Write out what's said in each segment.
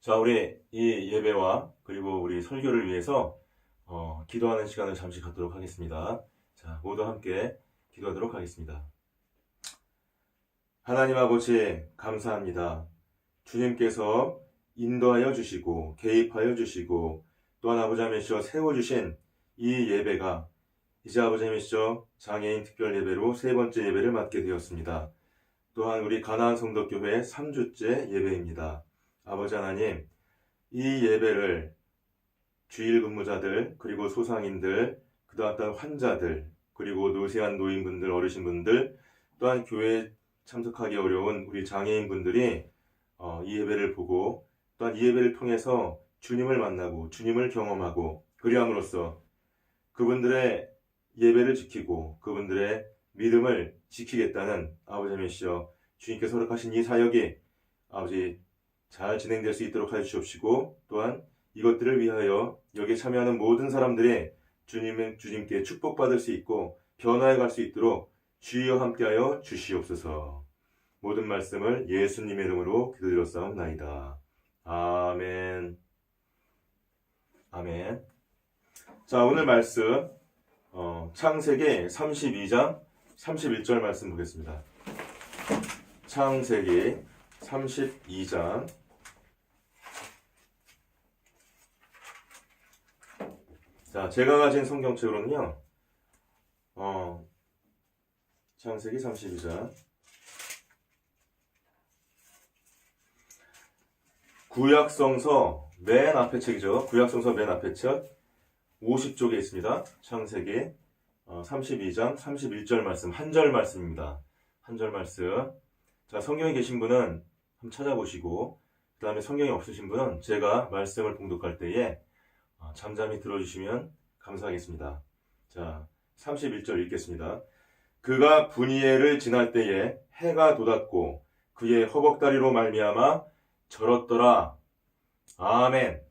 자, 우리 이 예배와 그리고 우리 설교를 위해서 기도하는 시간을 잠시 갖도록 하겠습니다. 자, 모두 함께 기도하도록 하겠습니다. 하나님 아버지, 감사합니다. 주님께서 인도하여 주시고 개입하여 주시고 또한 아버지 하면서 세워주신 이 예배가 이제 아버지 하면서 장애인 특별 예배로 세 번째 예배를 맡게 되었습니다. 또한 우리 가나안 성덕교회 3주째 예배입니다. 아버지 하나님, 이 예배를 주일 근무자들, 그리고 소상인들, 그 다음 환자들, 그리고 노쇠한 노인분들, 어르신분들, 또한 교회에 참석하기 어려운 우리 장애인분들이 이 예배를 보고 또한 이 예배를 통해서 주님을 만나고 주님을 경험하고 그리함으로써 그분들의 예배를 지키고 그분들의 믿음을 지키겠다는 아버지 하나님이시여 주님께서 허락하신 이 사역이 아버지 잘 진행될 수 있도록 해주시옵시고 또한 이것들을 위하여 여기에 참여하는 모든 사람들이 주님께 축복받을 수 있고 변화해 갈 수 있도록 주여 함께하여 주시옵소서. 모든 말씀을 예수님의 이름으로 기도드렸사옵나이다. 아멘. 아멘. 자, 오늘 말씀 창세기 32장 31절 말씀 보겠습니다. 창세기 32장 자, 제가 가진 성경책으로는요. 창세기 32장 구약성서 맨 앞에 책이죠. 구약성서 맨 앞에 책 50쪽에 있습니다. 창세기 32장 31절 말씀, 한 절 말씀입니다. 한 절 말씀. 자, 성경에 계신 분은 한번 찾아보시고 그 다음에 성경이 없으신 분은 제가 말씀을 봉독할 때에 잠잠히 들어주시면 감사하겠습니다. 자, 31절 읽겠습니다. 그가 분이엘을 지날 때에 해가 돋았고 그의 허벅다리로 말미암아 절었더라. 아멘.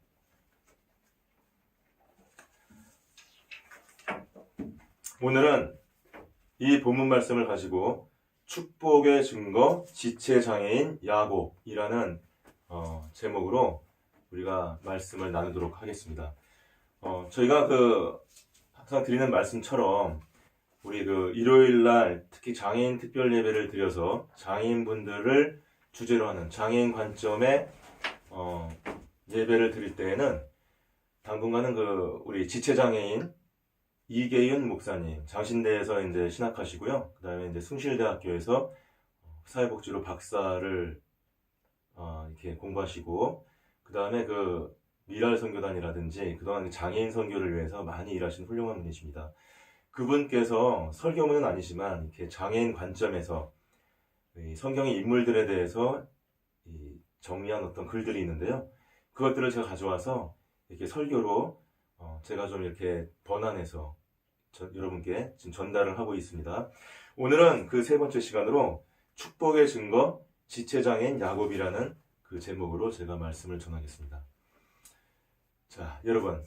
오늘은 이 본문 말씀을 가지고 축복의 증거 지체장애인 야곱이라는 제목으로 우리가 말씀을 나누도록 하겠습니다. 저희가 항상 드리는 말씀처럼 우리 일요일날 특히 장애인 특별 예배를 드려서 장애인분들을 주제로 하는 장애인 관점의 예배를 드릴 때에는 당분간은 우리 지체장애인 이계윤 목사님 장신대에서 이제 신학하시고요. 그 다음에 이제 숭실대학교에서 사회복지로 박사를 이렇게 공부하시고 그 다음에 미랄 선교단이라든지 그동안 장애인 선교를 위해서 많이 일하신 훌륭한 분이십니다. 그분께서 설교문은 아니지만 이렇게 장애인 관점에서 성경의 인물들에 대해서 정리한 어떤 글들이 있는데요. 그것들을 제가 가져와서 이렇게 설교로 제가 좀 이렇게 번안해서 여러분께 지금 전달을 하고 있습니다. 오늘은 그 세 번째 시간으로 축복의 증거 지체장애인 야곱이라는 그 제목으로 제가 말씀을 전하겠습니다. 자, 여러분,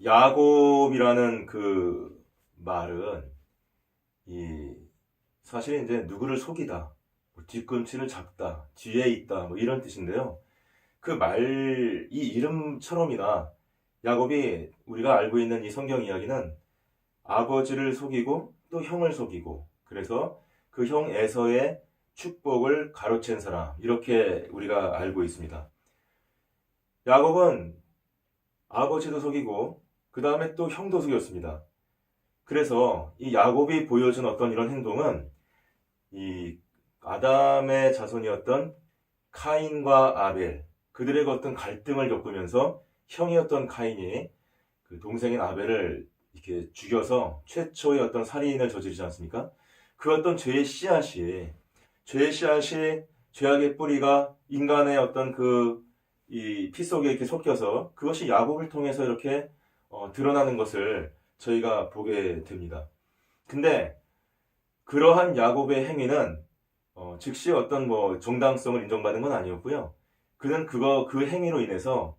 야곱이라는 그 말은 사실 이제 누구를 속이다, 뒤꿈치를 잡다, 뒤에 있다, 이런 뜻인데요. 이 이름처럼이나 야곱이 우리가 알고 있는 이 성경 이야기는 아버지를 속이고 또 형을 속이고 그래서 그 형 에서의 축복을 가로챈 사람, 이렇게 우리가 알고 있습니다. 야곱은 아버지도 속이고 그 다음에 또 형도 속였습니다. 그래서 이 야곱이 보여준 어떤 이런 행동은 이 아담의 자손이었던 카인과 아벨, 그들의 어떤 갈등을 겪으면서 형이었던 카인이 그 동생인 아벨을 이렇게 죽여서 최초의 어떤 살인을 저지르지 않습니까? 그 어떤 죄의 씨앗이 죄악의 뿌리가 인간의 어떤 이 피 속에 이렇게 섞여서 그것이 야곱을 통해서 이렇게 드러나는 것을 저희가 보게 됩니다. 근데 그러한 야곱의 행위는 즉시 어떤 정당성을 인정받은 건 아니었고요. 그는 그 행위로 인해서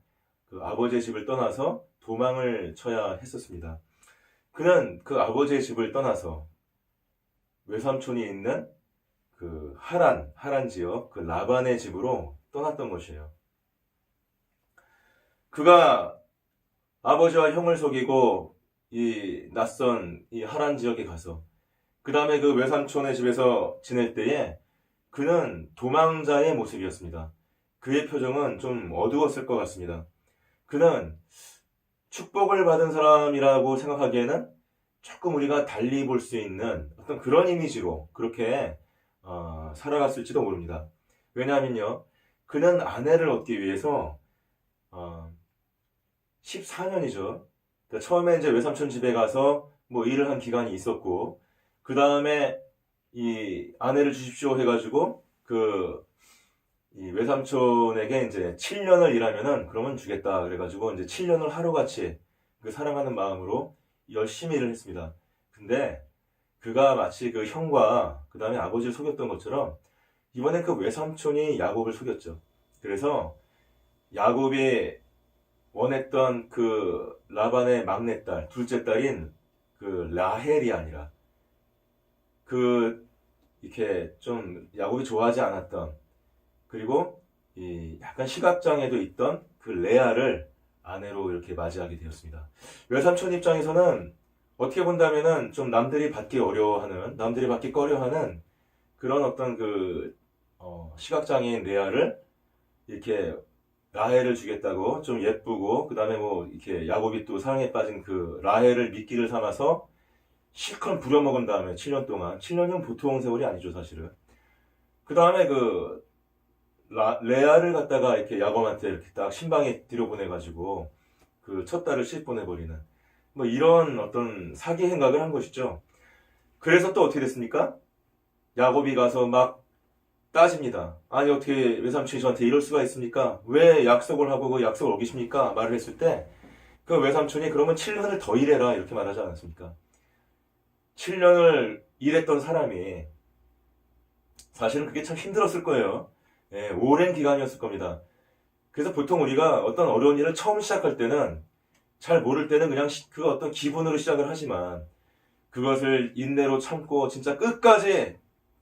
그 아버지의 집을 떠나서 도망을 쳐야 했었습니다. 그는 그 아버지의 집을 떠나서 외삼촌이 있는 그 하란 지역 그 라반의 집으로 떠났던 것이에요. 그가 아버지와 형을 속이고 이 낯선 이 하란 지역에 가서 그 다음에 그 외삼촌의 집에서 지낼 때에 그는 도망자의 모습이었습니다. 그의 표정은 좀 어두웠을 것 같습니다. 그는 축복을 받은 사람이라고 생각하기에는 조금 우리가 달리 볼 수 있는 어떤 그런 이미지로 그렇게 살아갔을지도 모릅니다. 왜냐하면요, 그는 아내를 얻기 위해서 14년이죠. 그러니까 처음에 이제 외삼촌 집에 가서 뭐 일을 한 기간이 있었고, 그 다음에 이 아내를 주십시오 해가지고 이 외삼촌에게 이제 7년을 일하면은 그러면 주겠다 그래가지고 이제 7년을 하루같이 그 사랑하는 마음으로 열심히 일을 했습니다. 근데 그가 마치 그 형과 그 다음에 아버지를 속였던 것처럼 이번엔 그 외삼촌이 야곱을 속였죠. 그래서 야곱이 원했던 그 라반의 막내딸, 둘째 딸인 그 라헬이 아니라 이렇게 좀 야곱이 좋아하지 않았던, 그리고 이 약간 시각장애도 있던 그 레아를 아내로 이렇게 맞이하게 되었습니다. 외삼촌 입장에서는 어떻게 본다면은 좀 남들이 받기 어려워하는, 남들이 받기 꺼려하는 그런 어떤 시각장애인 레아를 이렇게 라헬을 주겠다고 좀 예쁘고, 그 다음에 뭐 이렇게 야곱이 또 사랑에 빠진 그 라헬을 미끼를 삼아서 실컷 부려먹은 다음에 7년 동안, 7년이면 보통 세월이 아니죠 사실은. 그 다음에 레아를 갖다가 이렇게 야곱한테 이렇게 딱 신방에 들여보내가지고 그 첫 딸을 씹보내버리는 뭐 이런 어떤 사기 행각을 한 것이죠. 그래서 또 어떻게 됐습니까? 야곱이 가서 막 따집니다. 아니 어떻게 외삼촌이 저한테 이럴 수가 있습니까? 왜 약속을 하고 그 약속을 어기십니까? 말을 했을 때 그 외삼촌이 그러면 7년을 더 일해라 이렇게 말하지 않았습니까? 7년을 일했던 사람이 사실은 그게 참 힘들었을 거예요. 예, 오랜 기간이었을 겁니다. 그래서 보통 우리가 어떤 어려운 일을 처음 시작할 때는 잘 모를 때는 그냥 그 어떤 기분으로 시작을 하지만 그것을 인내로 참고 진짜 끝까지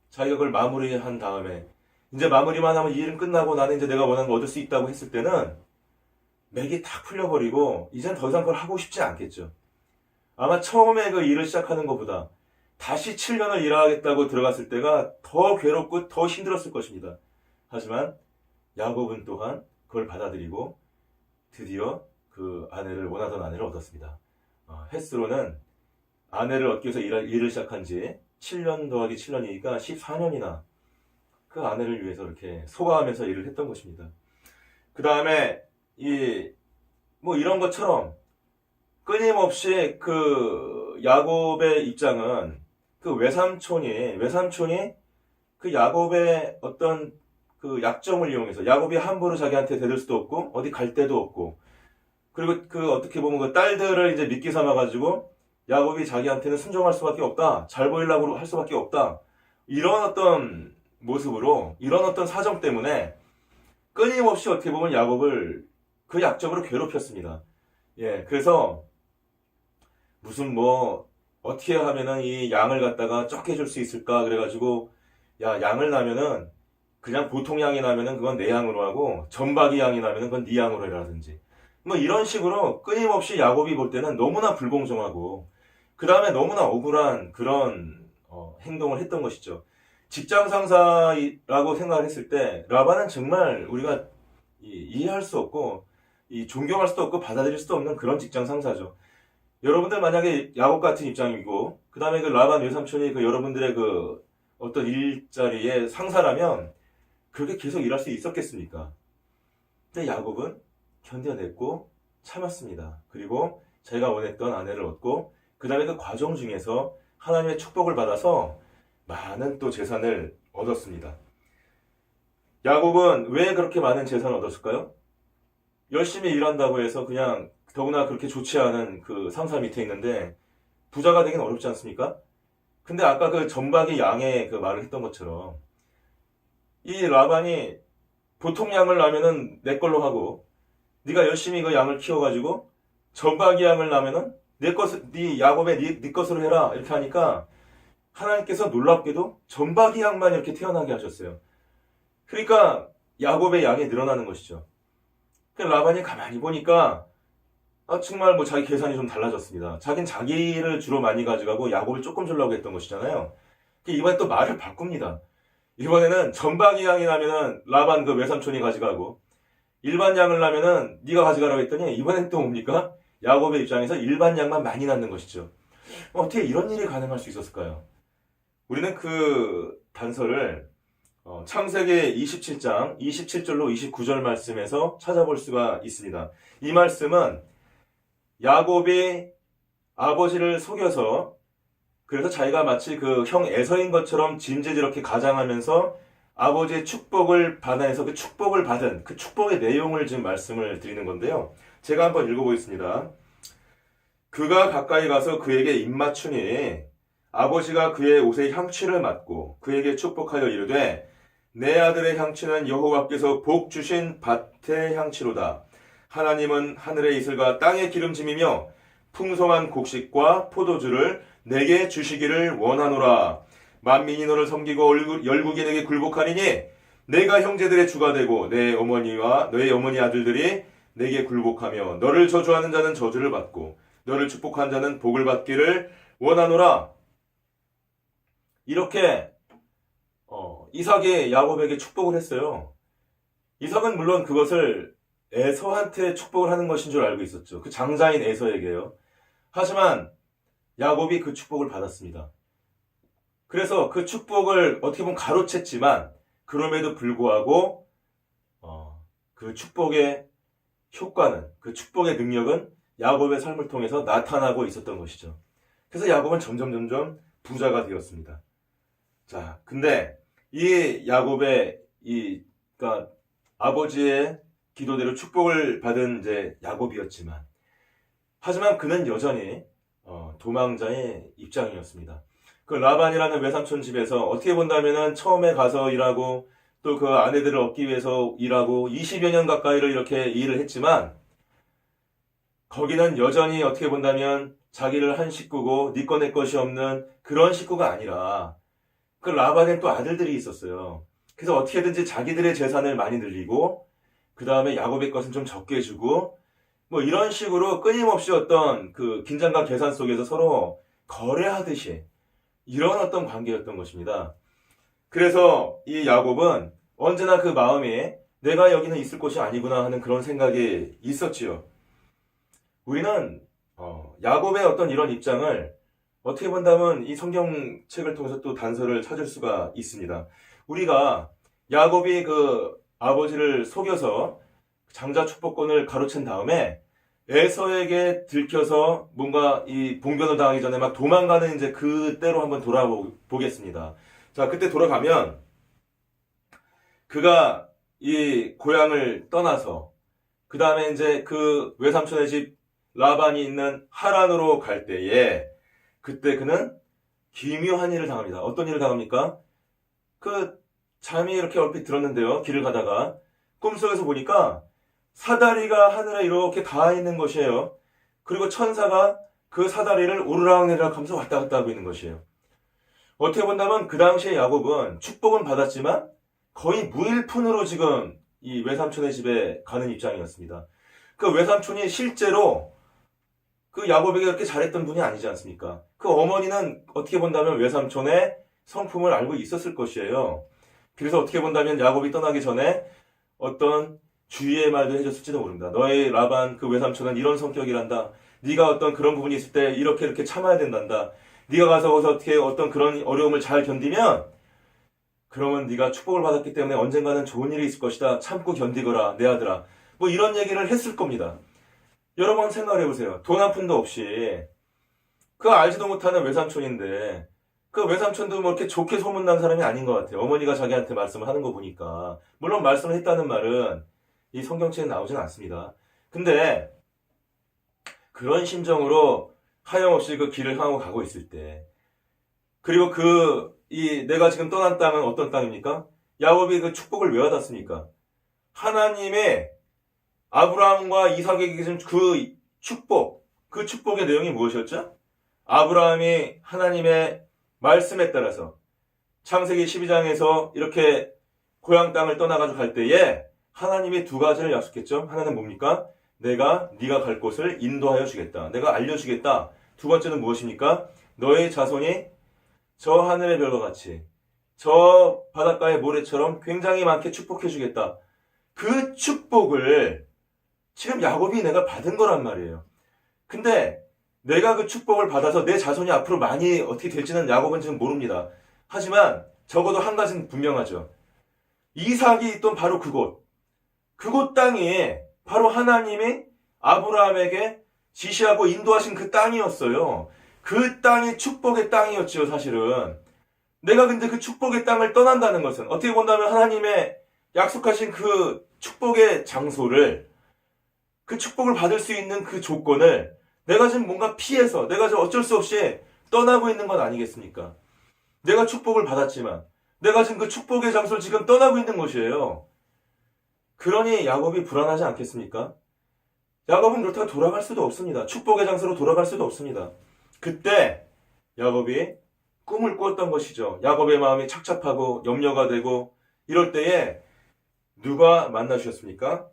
자기가 그걸 마무리한 다음에 이제 마무리만 하면 이 일은 끝나고 나는 이제 내가 원하는 걸 얻을 수 있다고 했을 때는 맥이 탁 풀려버리고 이젠 더 이상 그걸 하고 싶지 않겠죠. 아마 처음에 그 일을 시작하는 것보다 다시 7년을 일하겠다고 들어갔을 때가 더 괴롭고 더 힘들었을 것입니다. 하지만 야곱은 또한 그걸 받아들이고 드디어 그 아내를, 원하던 아내를 얻었습니다. 햇스로는 아내를 얻기 위해서 일을 시작한 지 7년 더하기 7년이니까 14년이나 그 아내를 위해서 이렇게 소가하면서 일을 했던 것입니다. 그 다음에 뭐 이런 것처럼 끊임없이 그 야곱의 입장은 그 외삼촌이 그 야곱의 어떤 그 약점을 이용해서 야곱이 함부로 자기한테 대들 수도 없고 어디 갈 데도 없고, 그리고 그 어떻게 보면 그 딸들을 이제 미끼 삼아가지고 야곱이 자기한테는 순종할 수밖에 없다, 잘 보이려고 할 수밖에 없다, 이런 어떤 모습으로, 이런 어떤 사정 때문에 끊임없이 어떻게 보면 야곱을 그 약점으로 괴롭혔습니다. 예, 그래서 무슨 뭐 어떻게 하면은 이 양을 갖다가 적게 줄 수 있을까 그래가지고, 야, 양을 나면은 그냥 보통 양이 나면은 그건 내 양으로 하고 점박이 양이 나면은 그건 네 양으로 해라든지 뭐 이런 식으로 끊임없이 야곱이 볼 때는 너무나 불공정하고 그 다음에 너무나 억울한 그런 행동을 했던 것이죠. 직장 상사라고 생각을 했을 때 라반은 정말 우리가 이해할 수 없고 존경할 수도 없고 받아들일 수도 없는 그런 직장 상사죠. 여러분들 만약에 야곱 같은 입장이고 그 다음에 그 라반 외삼촌이 그 여러분들의 그 어떤 일자리에 상사라면 그렇게 계속 일할 수 있었겠습니까? 근데 야곱은 견뎌냈고 참았습니다. 그리고 자기가 원했던 아내를 얻고 그 다음에 그 과정 중에서 하나님의 축복을 받아서 많은 또 재산을 얻었습니다. 야곱은 왜 그렇게 많은 재산을 얻었을까요? 열심히 일한다고 해서 그냥 더구나 그렇게 좋지 않은 그 상사 밑에 있는데 부자가 되긴 어렵지 않습니까? 근데 아까 그 점박이 양의 그 말을 했던 것처럼 이 라반이 보통 양을 낳으면은 내 걸로 하고 네가 열심히 그 양을 키워가지고 점박이 양을 낳으면은 네 야곱의 네 것으로 해라 이렇게 하니까 하나님께서 놀랍게도 점박이 양만 이렇게 태어나게 하셨어요. 그러니까 야곱의 양이 늘어나는 것이죠. 라반이 가만히 보니까 정말 뭐 자기 계산이 좀 달라졌습니다. 자긴 자기를 주로 많이 가져가고 야곱을 조금 주려고 했던 것이잖아요. 이번에 또 말을 바꿉니다. 이번에는 전방위 양이 나면은 라반 그 외삼촌이 가져가고 일반 양을 나면은 네가 가져가라고 했더니 이번엔 또 뭡니까? 야곱의 입장에서 일반 양만 많이 낳는 것이죠. 어떻게 이런 일이 가능할 수 있었을까요? 우리는 그 단서를 창세기 27장 27절로 29절 말씀에서 찾아볼 수가 있습니다. 이 말씀은 야곱이 아버지를 속여서 그래서 자기가 마치 그 형 에서인 것처럼 짐짓이렇게 가장하면서 아버지의 축복을 받아내서 그 축복을 받은 그 축복의 내용을 지금 말씀을 드리는 건데요. 제가 한번 읽어보겠습니다. 그가 가까이 가서 그에게 입맞추니 아버지가 그의 옷에 향취를 맡고 그에게 축복하여 이르되 내 아들의 향취는 여호와께서 복 주신 밭의 향취로다. 하나님은 하늘의 이슬과 땅의 기름짐이며 풍성한 곡식과 포도주를 내게 주시기를 원하노라. 만민이 너를 섬기고 열국이 내게 굴복하리니 내가 형제들의 주가 되고 내 어머니와 너의 어머니 아들들이 내게 굴복하며 너를 저주하는 자는 저주를 받고 너를 축복한 자는 복을 받기를 원하노라. 이렇게 이삭이 야곱에게 축복을 했어요. 이삭은 물론 그것을 에서한테 축복을 하는 것인 줄 알고 있었죠. 그 장자인 에서에게요. 하지만 야곱이 그 축복을 받았습니다. 그래서 그 축복을 어떻게 보면 가로챘지만 그럼에도 불구하고 그 축복의 효과는, 그 축복의 능력은 야곱의 삶을 통해서 나타나고 있었던 것이죠. 그래서 야곱은 점점 부자가 되었습니다. 자, 근데 이 야곱의 그러니까 아버지의 기도대로 축복을 받은 이제 야곱이었지만, 하지만 그는 여전히 도망자의 입장이었습니다. 그 라반이라는 외삼촌 집에서 어떻게 본다면은 처음에 가서 일하고 또 그 아내들을 얻기 위해서 일하고 20여 년 가까이를 이렇게 일을 했지만 거기는 여전히 어떻게 본다면 자기를 한 식구고 네 거 내 것이 없는 그런 식구가 아니라 그 라반엔 또 아들들이 있었어요. 그래서 어떻게든지 자기들의 재산을 많이 늘리고 그 다음에 야곱의 것은 좀 적게 주고 뭐 이런 식으로 끊임없이 어떤 그 긴장과 계산 속에서 서로 거래하듯이 이런 어떤 관계였던 것입니다. 그래서 이 야곱은 언제나 그 마음이 내가 여기는 있을 곳이 아니구나 하는 그런 생각이 있었지요. 우리는 야곱의 어떤 이런 입장을 어떻게 본다면 이 성경책을 통해서 또 단서를 찾을 수가 있습니다. 우리가 야곱이 그 아버지를 속여서 장자 축복권을 가로챈 다음에 에서에게 들켜서 뭔가 이 봉변을 당하기 전에 막 도망가는 이제 그때로 한번 돌아보겠습니다. 자, 그때 돌아가면 그가 이 고향을 떠나서 그 다음에 이제 그 외삼촌의 집 라반이 있는 하란으로 갈 때에 그때 그는 기묘한 일을 당합니다. 어떤 일을 당합니까? 그 잠이 이렇게 얼핏 들었는데요. 길을 가다가 꿈속에서 보니까 사다리가 하늘에 이렇게 닿아 있는 것이에요. 그리고 천사가 그 사다리를 오르락내리락 하면서 왔다 갔다 하고 있는 것이에요. 어떻게 본다면 그 당시에 야곱은 축복은 받았지만 거의 무일푼으로 지금 이 외삼촌의 집에 가는 입장이었습니다. 그 외삼촌이 실제로 그 야곱에게 그렇게 잘했던 분이 아니지 않습니까? 그 어머니는 어떻게 본다면 외삼촌의 성품을 알고 있었을 것이에요. 그래서 어떻게 본다면 야곱이 떠나기 전에 어떤 주의의 말도 해줬을지도 모릅니다. 너의 라반 그 외삼촌은 이런 성격이란다. 네가 어떤 그런 부분이 있을 때 이렇게 참아야 된단다. 네가 가서 어떻게 어떤 그런 어려움을 잘 견디면 그러면 네가 축복을 받았기 때문에 언젠가는 좋은 일이 있을 것이다. 참고 견디거라 내 아들아. 뭐 이런 얘기를 했을 겁니다. 여러분 생각을 해보세요. 돈 한 푼도 없이 그 알지도 못하는 외삼촌인데 그 외삼촌도 뭐 이렇게 좋게 소문난 사람이 아닌 것 같아요. 어머니가 자기한테 말씀을 하는 거 보니까. 물론 말씀을 했다는 말은 이 성경책에 나오진 않습니다. 근데 그런 심정으로 하염없이 그 길을 향하고 가고 있을 때 그리고 내가 지금 떠난 땅은 어떤 땅입니까? 야곱이 그 축복을 왜 받았습니까? 하나님의 아브라함과 이삭에게 준 그 축복의 내용이 무엇이었죠? 아브라함이 하나님의 말씀에 따라서 창세기 12장에서 이렇게 고향 땅을 떠나가지고 갈 때에 하나님이 두 가지를 약속했죠. 하나는 뭡니까? 내가 네가 갈 곳을 인도하여 주겠다. 내가 알려주겠다. 두 번째는 무엇입니까? 너의 자손이 저 하늘의 별과 같이 저 바닷가의 모래처럼 굉장히 많게 축복해 주겠다. 그 축복을 지금 야곱이 내가 받은 거란 말이에요. 근데 내가 그 축복을 받아서 내 자손이 앞으로 많이 어떻게 될지는 야곱은 지금 모릅니다. 하지만 적어도 한 가지는 분명하죠. 이삭이 있던 바로 그곳 땅이 바로 하나님이 아브라함에게 지시하고 인도하신 그 땅이었어요. 그 땅이 축복의 땅이었지요, 사실은. 내가 근데 그 축복의 땅을 떠난다는 것은 어떻게 본다면 하나님의 약속하신 그 축복의 장소를, 그 축복을 받을 수 있는 그 조건을 내가 지금 뭔가 피해서, 내가 지금 어쩔 수 없이 떠나고 있는 건 아니겠습니까? 내가 축복을 받았지만 내가 지금 그 축복의 장소를 지금 떠나고 있는 것이에요. 그러니 야곱이 불안하지 않겠습니까? 야곱은 그렇다고 돌아갈 수도 없습니다. 축복의 장소로 돌아갈 수도 없습니다. 그때 야곱이 꿈을 꾸었던 것이죠. 야곱의 마음이 착잡하고 염려가 되고 이럴 때에 누가 만나 주셨습니까?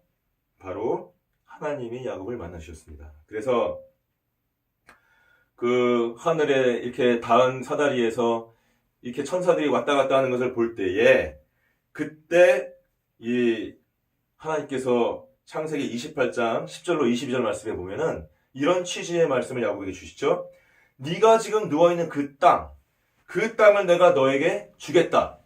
바로 하나님이 야곱을 만나 주셨습니다. 그래서 그 하늘에 이렇게 닿은 사다리에서 이렇게 천사들이 왔다 갔다 하는 것을 볼 때에 그때 이 하나님께서 창세기 28장 10절로 22절 말씀에 보면은 이런 취지의 말씀을 야곱에게 주시죠. 네가 지금 누워있는 그 땅을 내가 너에게 주겠다.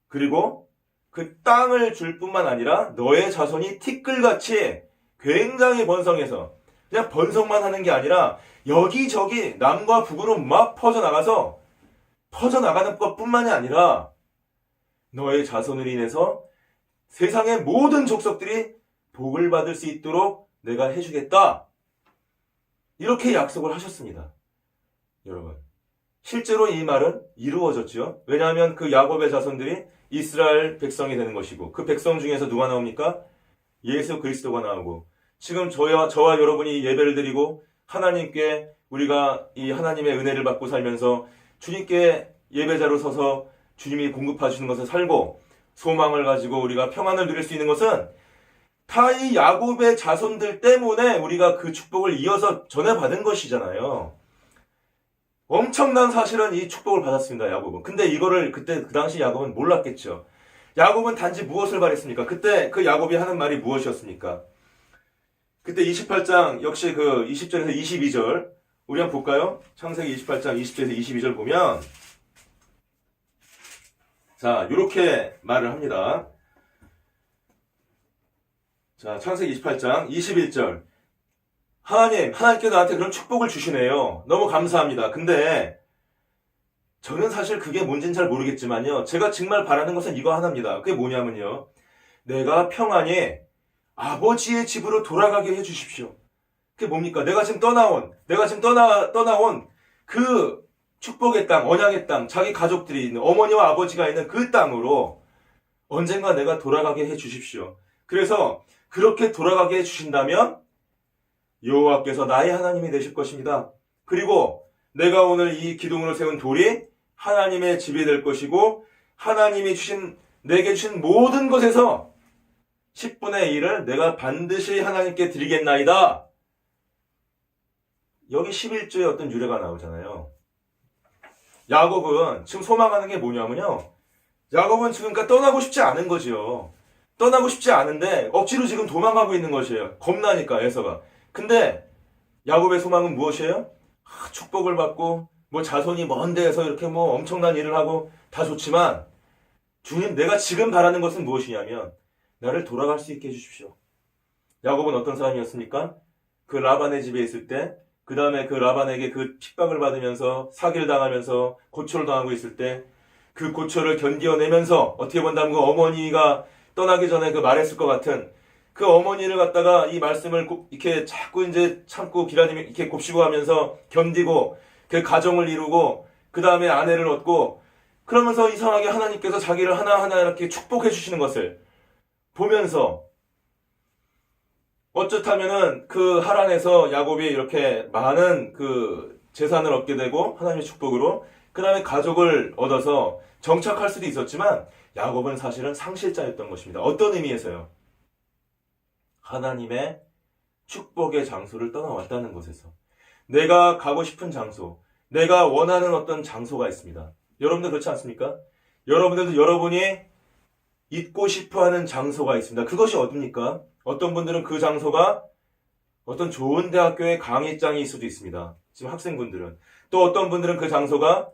그리고 그 땅을 줄 뿐만 아니라 너의 자손이 티끌같이 굉장히 번성해서 그냥 번성만 하는 게 아니라 여기저기 남과 북으로 막 퍼져나가는 것뿐만이 아니라 너의 자손으로 인해서 세상의 모든 족속들이 복을 받을 수 있도록 내가 해주겠다. 이렇게 약속을 하셨습니다. 여러분, 실제로 이 말은 이루어졌죠. 왜냐하면 그 야곱의 자손들이 이스라엘 백성이 되는 것이고 그 백성 중에서 누가 나옵니까? 예수 그리스도가 나오고 지금 저와 여러분이 예배를 드리고 하나님께 우리가 이 하나님의 은혜를 받고 살면서 주님께 예배자로 서서 주님이 공급하시는 것을 살고 소망을 가지고 우리가 평안을 누릴 수 있는 것은 다 이 야곱의 자손들 때문에 우리가 그 축복을 이어서 전해받은 것이잖아요. 엄청난 사실은 이 축복을 받았습니다, 야곱은. 근데 이거를 그때 그 당시 야곱은 몰랐겠죠. 야곱은 단지 무엇을 바랬습니까? 그때 그 야곱이 하는 말이 무엇이었습니까? 그때 28장 역시 그 20절에서 22절 우리 한번 볼까요? 창세기 28장 20절에서 22절 보면 자, 요렇게 말을 합니다. 자, 창세기 28장 21절. 하나님께서 나한테 그런 축복을 주시네요. 너무 감사합니다. 근데 저는 사실 그게 뭔지는 잘 모르겠지만요. 제가 정말 바라는 것은 이거 하나입니다. 그게 뭐냐면요. 내가 평안히 아버지의 집으로 돌아가게 해주십시오. 그게 뭡니까? 내가 지금 떠나온 그 축복의 땅, 언약의 땅, 자기 가족들이 있는 어머니와 아버지가 있는 그 땅으로 언젠가 내가 돌아가게 해주십시오. 그래서 그렇게 돌아가게 해주신다면 여호와께서 나의 하나님이 되실 것입니다. 그리고 내가 오늘 이 기둥으로 세운 돌이 하나님의 집이 될 것이고 하나님이 내게 주신 모든 것에서 10분의 1을 내가 반드시 하나님께 드리겠나이다. 여기 11조에 어떤 유래가 나오잖아요. 야곱은 지금 소망하는 게 뭐냐면요. 야곱은 지금 떠나고 싶지 않은 거지요. 떠나고 싶지 않은데 억지로 지금 도망가고 있는 것이에요. 겁나니까 에서가. 근데 야곱의 소망은 무엇이에요? 축복을 받고 자손이 먼 데에서 이렇게 엄청난 일을 하고 다 좋지만 주님, 내가 지금 바라는 것은 무엇이냐면 나를 돌아갈 수 있게 해주십시오. 야곱은 어떤 사람이었습니까? 그 라반의 집에 있을 때 그 다음에 그 라반에게 그 핍박을 받으면서 사기를 당하면서 고초를 당하고 있을 때 그 고초를 견디어내면서 어떻게 본다면 그 어머니가 떠나기 전에 그 말했을 것 같은 그 어머니를 갖다가 이 말씀을 이렇게 자꾸 이제 참고 기라님이 이렇게 곱씹어 가면서 견디고 그 가정을 이루고 그 다음에 아내를 얻고 그러면서 이상하게 하나님께서 자기를 하나하나 이렇게 축복해 주시는 것을 보면서 어쩌다면은 그 하란에서 야곱이 이렇게 많은 그 재산을 얻게 되고 하나님의 축복으로 그 다음에 가족을 얻어서 정착할 수도 있었지만 야곱은 사실은 상실자였던 것입니다. 어떤 의미에서요? 하나님의 축복의 장소를 떠나왔다는 것에서 내가 가고 싶은 장소, 내가 원하는 어떤 장소가 있습니다. 여러분들 그렇지 않습니까? 여러분들도 여러분이 있고 싶어하는 장소가 있습니다. 그것이 어딥니까? 어떤 분들은 그 장소가 어떤 좋은 대학교의 강의장일 수도 있습니다. 지금 학생분들은. 또 어떤 분들은 그 장소가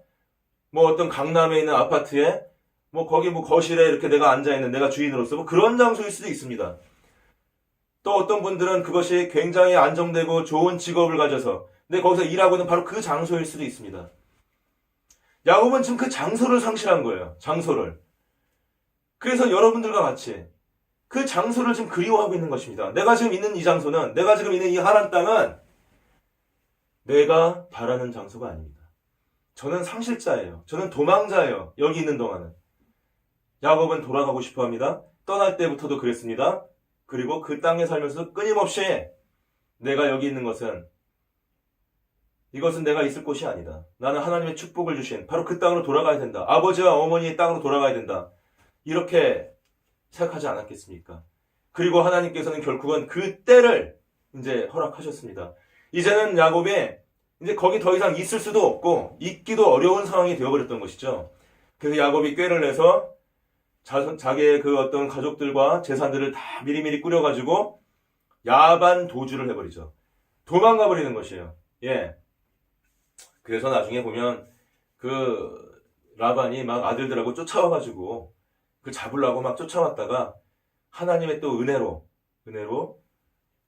뭐 어떤 강남에 있는 아파트에 뭐 거기 뭐 거실에 이렇게 내가 앉아있는 내가 주인으로서 뭐 그런 장소일 수도 있습니다. 또 어떤 분들은 그것이 굉장히 안정되고 좋은 직업을 가져서 근데 거기서 일하고 있는 바로 그 장소일 수도 있습니다. 야곱은 지금 그 장소를 상실한 거예요. 장소를. 그래서 여러분들과 같이 그 장소를 지금 그리워하고 있는 것입니다. 내가 지금 있는 이 장소는, 내가 지금 있는 이 하란 땅은 내가 바라는 장소가 아닙니다. 저는 상실자예요. 저는 도망자예요. 여기 있는 동안은. 야곱은 돌아가고 싶어 합니다. 떠날 때부터도 그랬습니다. 그리고 그 땅에 살면서 끊임없이 내가 여기 있는 것은 이것은 내가 있을 곳이 아니다. 나는 하나님의 축복을 주신 바로 그 땅으로 돌아가야 된다. 아버지와 어머니의 땅으로 돌아가야 된다. 이렇게 생각하지 않았겠습니까? 그리고 하나님께서는 결국은 그 때를 이제 허락하셨습니다. 이제는 야곱이 이제 거기 더 이상 있을 수도 없고 있기도 어려운 상황이 되어버렸던 것이죠. 그래서 야곱이 꾀를 내서 자기의 그 어떤 가족들과 재산들을 다 미리미리 꾸려가지고 야반 도주를 해버리죠. 도망가 버리는 것이에요. 예. 그래서 나중에 보면 그 라반이 막 아들들하고 쫓아와가지고 그 잡으려고 막 쫓아왔다가 하나님의 또 은혜로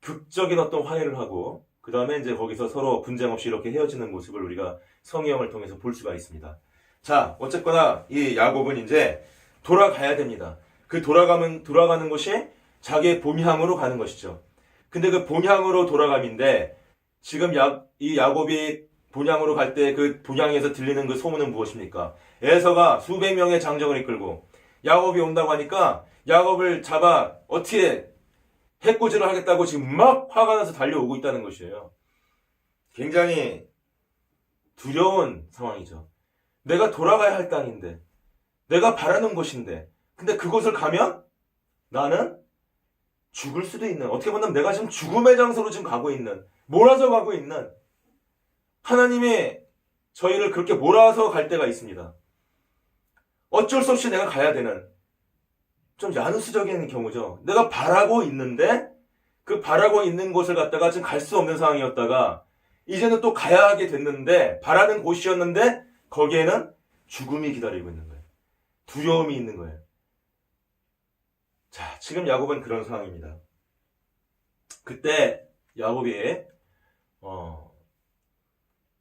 극적인 어떤 화해를 하고 그 다음에 이제 거기서 서로 분쟁 없이 이렇게 헤어지는 모습을 우리가 성경을 통해서 볼 수가 있습니다. 자, 어쨌거나 이 야곱은 이제 돌아가야 됩니다. 그 돌아가는 곳이 자기의 본향으로 가는 것이죠. 근데 그 본향으로 돌아감인데 지금 이 야곱이 본향으로 갈 때 그 본향에서 들리는 그 소문은 무엇입니까? 에서가 수백 명의 장정을 이끌고 야곱이 온다고 하니까 야곱을 잡아 어떻게 해코지를 하겠다고 지금 막 화가 나서 달려오고 있다는 것이에요. 굉장히 두려운 상황이죠. 내가 돌아가야 할 땅인데 내가 바라는 곳인데 근데 그곳을 가면 나는 죽을 수도 있는 어떻게 보면 내가 지금 죽음의 장소로 지금 가고 있는 몰아서 가고 있는 하나님이 저희를 그렇게 몰아서 갈 때가 있습니다. 어쩔 수 없이 내가 가야 되는 좀 야누스적인 경우죠. 내가 바라고 있는데 그 바라고 있는 곳을 갔다가 지금 갈 수 없는 상황이었다가 이제는 또 가야 하게 됐는데 바라는 곳이었는데 거기에는 죽음이 기다리고 있는 거예요. 두려움이 있는 거예요. 자, 지금 야곱은 그런 상황입니다. 그때 야곱이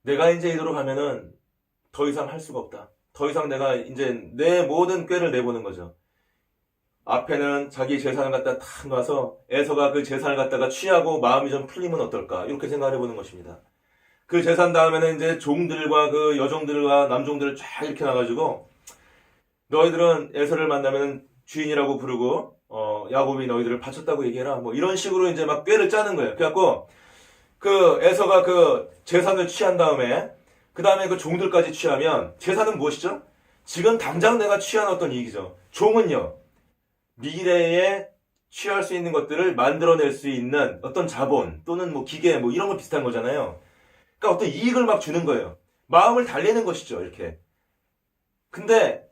내가 이제 이대로 가면은 더 이상 할 수가 없다. 더 이상 내가 이제 내 모든 꾀를 내보는 거죠. 앞에는 자기 재산을 갖다 탁 놔서 에서가 그 재산을 갖다가 취하고 마음이 좀 풀리면 어떨까 이렇게 생각을 해보는 것입니다. 그 재산 다음에는 이제 종들과 그 여종들과 남종들을 쫙 이렇게 놔가지고 너희들은 에서를 만나면 주인이라고 부르고 야곱이 너희들을 바쳤다고 얘기해라 뭐 이런 식으로 이제 막 꾀를 짜는 거예요. 그래갖고 그 에서가 그 재산을 취한 다음에 그 다음에 그 종들까지 취하면 재산은 무엇이죠? 지금 당장 내가 취한 어떤 이익이죠. 종은요 미래에 취할 수 있는 것들을 만들어낼 수 있는 어떤 자본 또는 뭐 기계 뭐 이런 거 비슷한 거잖아요. 그러니까 어떤 이익을 막 주는 거예요. 마음을 달래는 것이죠. 이렇게. 근데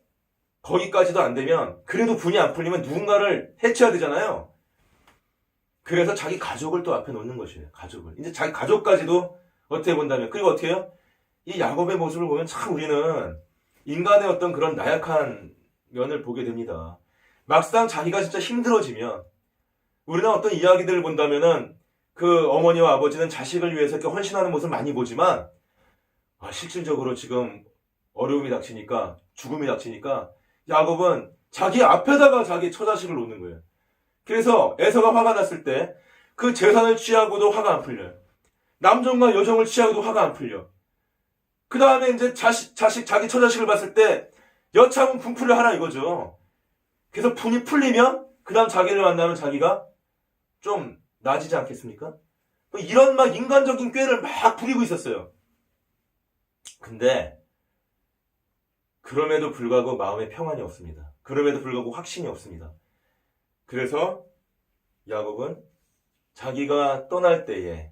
거기까지도 안 되면 그래도 분이 안 풀리면 누군가를 해쳐야 되잖아요. 그래서 자기 가족을 또 앞에 놓는 것이에요. 가족을. 이제 자기 가족까지도 어떻게 본다면 그리고 어떻게 해요? 이 야곱의 모습을 보면 참 우리는 인간의 어떤 그런 나약한 면을 보게 됩니다. 막상 자기가 진짜 힘들어지면 우리는 어떤 이야기들을 본다면은 그 어머니와 아버지는 자식을 위해서 이렇게 헌신하는 모습을 많이 보지만 실질적으로 지금 어려움이 닥치니까 죽음이 닥치니까 야곱은 자기 앞에다가 자기 처자식을 놓는 거예요. 그래서 에서가 화가 났을 때 그 재산을 취하고도 화가 안 풀려요. 남종과 여종을 취하고도 화가 안 풀려. 그 다음에 이제 자기 처자식을 봤을 때 여차하면 분풀을 하라 이거죠. 그래서 분이 풀리면 그 다음 자기를 만나면 자기가 좀 나아지지 않겠습니까? 이런 막 인간적인 꾀를 막 부리고 있었어요. 근데 그럼에도 불구하고 마음에 평안이 없습니다. 그럼에도 불구하고 확신이 없습니다. 그래서 야곱은 자기가 떠날 때에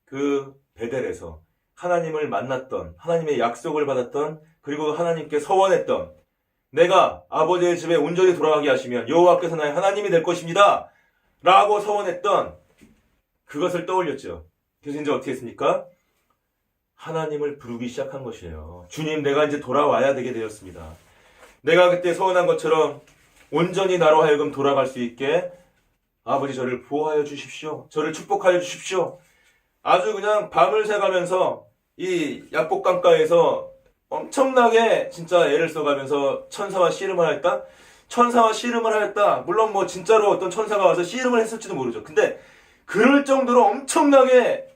그 베델에서 하나님을 만났던, 하나님의 약속을 받았던, 그리고 하나님께 서원했던, 내가 아버지의 집에 온전히 돌아가게 하시면 여호와께서 나의 하나님이 될 것입니다 라고 서원했던 그것을 떠올렸죠. 그래서 이제 어떻게 했습니까? 하나님을 부르기 시작한 것이에요. 주님, 내가 이제 돌아와야 되게 되었습니다. 내가 그때 서원한 것처럼 온전히 나로 하여금 돌아갈 수 있게 아버지 저를 보호하여 주십시오. 저를 축복하여 주십시오. 아주 그냥 밤을 새가면서 이 약복강가에서 엄청나게 진짜 애를 써가면서 천사와 씨름을 하였다? 천사와 씨름을 하였다. 물론 뭐 진짜로 어떤 천사가 와서 씨름을 했을지도 모르죠. 근데 그럴 정도로 엄청나게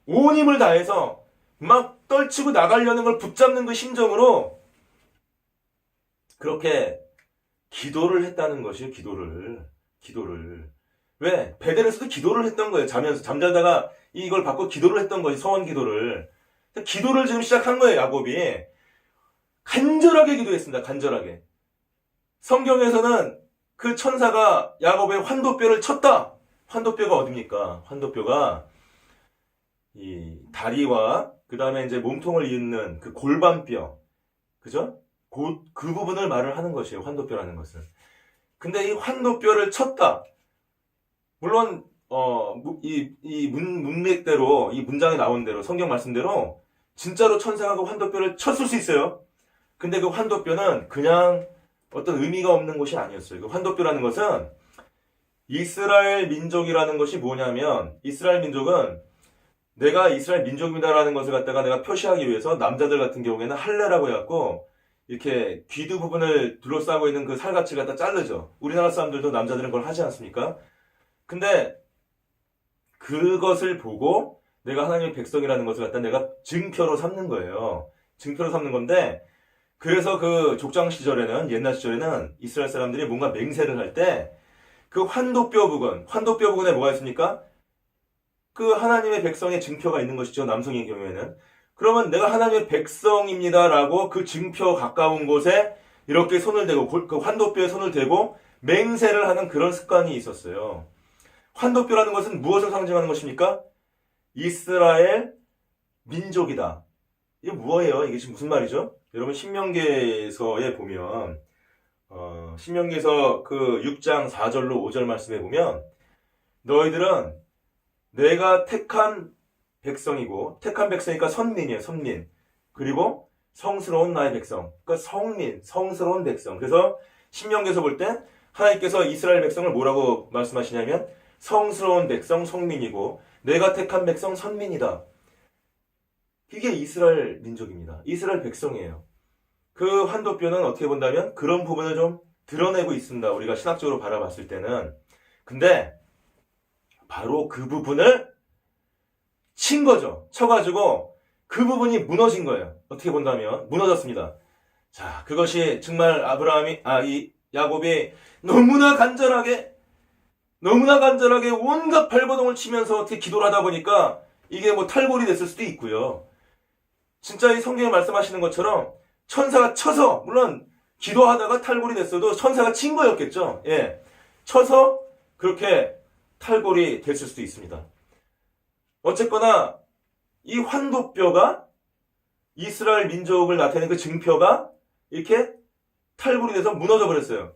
온 힘을 다해서 막 떨치고 나가려는 걸 붙잡는 그 심정으로 그렇게 기도를 했다는 것이에요. 기도를. 왜? 베델에서도 기도를 했던 거예요. 잠자다가 이걸 받고 기도를 했던 거지. 서원 기도를. 기도를 지금 시작한 거예요. 야곱이. 간절하게 기도했습니다. 간절하게. 성경에서는 그 천사가 야곱의 환도뼈를 쳤다. 환도뼈가 어딥니까? 환도뼈가 이 다리와 그 다음에 이제 몸통을 잇는 그 골반뼈. 그죠? 그 부분을 말을 하는 것이에요. 환도뼈라는 것은. 근데 이 환도뼈를 쳤다. 물론 이 문맥대로, 이 문장에 나온 대로, 성경 말씀대로 진짜로 천사가 그 환도뼈를 쳤을 수 있어요. 근데 그 환도뼈는 그냥 어떤 의미가 없는 것이 아니었어요. 그 환도뼈라는 것은 이스라엘 민족이라는 것이 뭐냐면, 이스라엘 민족은 내가 이스라엘 민족입니다라는 것을 갖다가 내가 표시하기 위해서 남자들 같은 경우에는 할례라고 해갖고 이렇게 귀두 부분을 둘러싸고 있는 그 살갗을 갖다 자르죠. 우리나라 사람들도 남자들은 그걸 하지 않습니까? 근데 그것을 보고 내가 하나님의 백성이라는 것을 갖다 내가 증표로 삼는 거예요. 증표로 삼는 건데, 그래서 그 족장 시절에는, 옛날 시절에는 이스라엘 사람들이 뭔가 맹세를 할 때 그 환도뼈 부분에 뭐가 있습니까? 그 하나님의 백성의 증표가 있는 것이죠. 남성의 경우에는. 그러면 내가 하나님의 백성입니다라고 그 증표 가까운 곳에 이렇게 손을 대고, 그 환도뼈에 손을 대고 맹세를 하는 그런 습관이 있었어요. 환도뼈라는 것은 무엇을 상징하는 것입니까? 이스라엘 민족이다. 이게 뭐예요? 이게 지금 무슨 말이죠? 여러분 신명기서에 보면 신명기서 그 6장 4절로 5절 말씀에 보면 너희들은 내가 택한 백성이고, 택한 백성이니까 선민이에요. 선민. 그리고 성스러운 나의 백성. 그러니까 성스러운 백성. 그래서 신명기에서 볼 때 하나님께서 이스라엘 백성을 뭐라고 말씀하시냐면 성스러운 백성, 성민이고 내가 택한 백성, 선민이다. 이게 이스라엘 민족입니다. 이스라엘 백성이에요. 그 환도뼈는 어떻게 본다면 그런 부분을 좀 드러내고 있습니다. 우리가 신학적으로 바라봤을 때는. 근데 바로 그 부분을 친 거죠. 쳐가지고 그 부분이 무너진 거예요. 어떻게 본다면 무너졌습니다. 자, 그것이 정말 이 야곱이 너무나 간절하게 온갖 발버둥을 치면서 어떻게 기도를 하다 보니까 이게 뭐 탈골이 됐을 수도 있고요. 진짜 이 성경에 말씀하시는 것처럼 천사가 쳐서, 물론 기도하다가 탈골이 됐어도 천사가 친 거였겠죠. 예. 쳐서 그렇게 탈골이 됐을 수도 있습니다. 어쨌거나 이 환도뼈가 이스라엘 민족을 나타내는 그 증표가 이렇게 탈골이 돼서 무너져 버렸어요.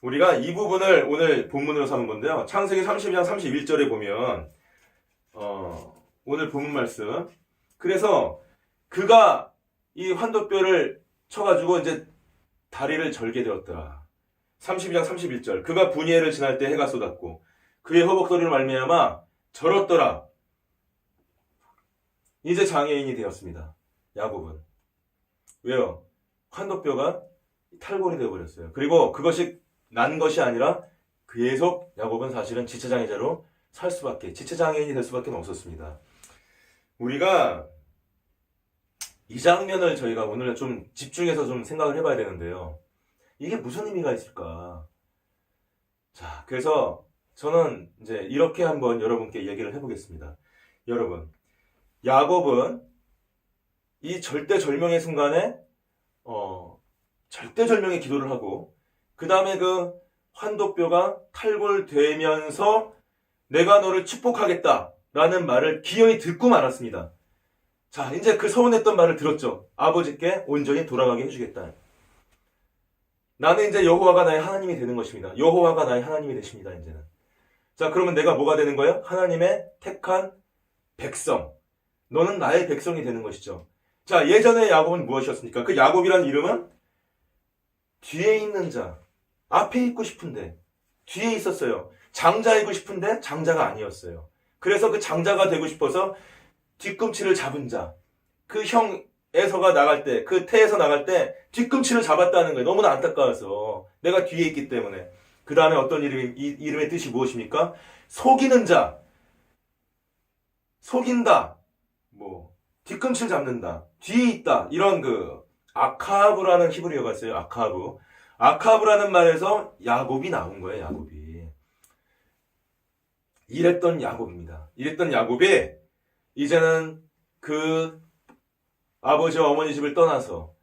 우리가 이 부분을 오늘 본문으로 삼은 건데요. 창세기 32장 31절에 보면 오늘 본문 말씀. 그래서 그가 이 환도뼈를 쳐가지고 이제 다리를 절게 되었더라. 32장 31절. 그가 분이엘을 지날 때 해가 쏟았고 그의 허벅소리로 말미암아 절었더라. 이제 장애인이 되었습니다. 야곱은. 왜요? 환도뼈가 탈골이 되어버렸어요. 그리고 그것이 난 것이 아니라 계속 야곱은 사실은 지체장애자로 지체장애인이 될 수밖에 없었습니다. 우리가 이 장면을 저희가 오늘 좀 집중해서 좀 생각을 해봐야 되는데요. 이게 무슨 의미가 있을까? 자, 그래서 저는 이제 이렇게 한번 여러분께 얘기를 해보겠습니다. 여러분, 야곱은 이 절대절명의 순간에 절대절명의 기도를 하고 그 다음에 그 환도뼈가 탈골되면서 내가 너를 축복하겠다 라는 말을 기어이 듣고 말았습니다. 자, 이제 그 서운했던 말을 들었죠. 아버지께 온전히 돌아가게 해주겠다. 나는 이제 여호와가 나의 하나님이 되는 것입니다. 여호와가 나의 하나님이 되십니다, 이제는. 자, 그러면 내가 뭐가 되는 거예요? 하나님의 택한 백성. 너는 나의 백성이 되는 것이죠. 자, 예전에 야곱은 무엇이었습니까? 그 야곱이라는 이름은 뒤에 있는 자, 앞에 있고 싶은데 뒤에 있었어요. 장자이고 싶은데 장자가 아니었어요. 그래서 그 장자가 되고 싶어서 뒤꿈치를 잡은 자, 그 형 에서가 나갈 때, 그 태에서 나갈 때 뒤꿈치를 잡았다는 거예요. 너무나 안타까워서. 내가 뒤에 있기 때문에. 그 다음에 어떤 이름의 뜻이 무엇입니까? 속이는 자, 속인다, 뒤꿈치를 잡는다, 뒤에 있다, 이런 아카브라는 히브리어가 있어요. 아카브. 아카브라는 말에서 야곱이 나온 거예요. 야곱이. 이랬던 야곱입니다. 이랬던 야곱이 이제는 그 아버지와 어머니 집을 떠나서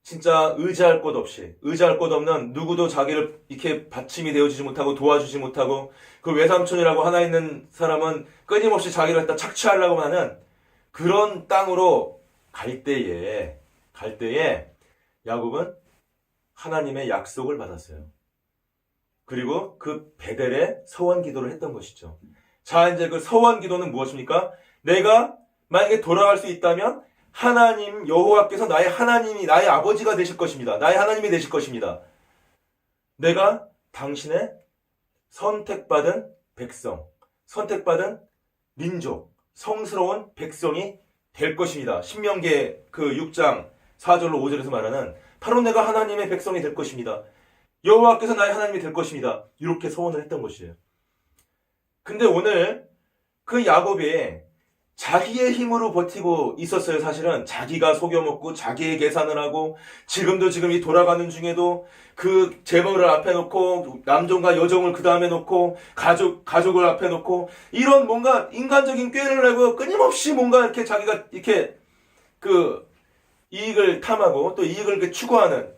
진짜 의지할 곳 없는 누구도 자기를 이렇게 받침이 되어주지 못하고 도와주지 못하고 그 외삼촌이라고 하나 있는 사람은 끊임없이 자기를 갖다 착취하려고 하는 그런 땅으로 갈 때에 야곱은 하나님의 약속을 받았어요. 그리고 그 베델에 서원 기도를 했던 것이죠. 자, 이제 그 서원 기도는 무엇입니까? 내가 만약에 돌아갈 수 있다면 하나님 여호와께서 나의 하나님이 나의 아버지가 되실 것입니다. 나의 하나님이 되실 것입니다. 내가 당신의 선택받은 백성, 선택받은 민족, 성스러운 백성이 될 것입니다. 신명기 그 6장 4절로 5절에서 말하는 바로 내가 하나님의 백성이 될 것입니다. 여호와께서 나의 하나님이 될 것입니다. 이렇게 소원을 했던 것이에요. 근데 오늘 그 야곱이 자기의 힘으로 버티고 있었어요. 사실은 자기가 속여먹고 자기의 계산을 하고 지금 이 돌아가는 중에도 그 재물을 앞에 놓고 남종과 여종을 그 다음에 놓고 가족을 앞에 놓고 이런 뭔가 인간적인 꾀를 내고 끊임없이 뭔가 이렇게 자기가 이렇게 그 이익을 탐하고 또 이익을 추구하는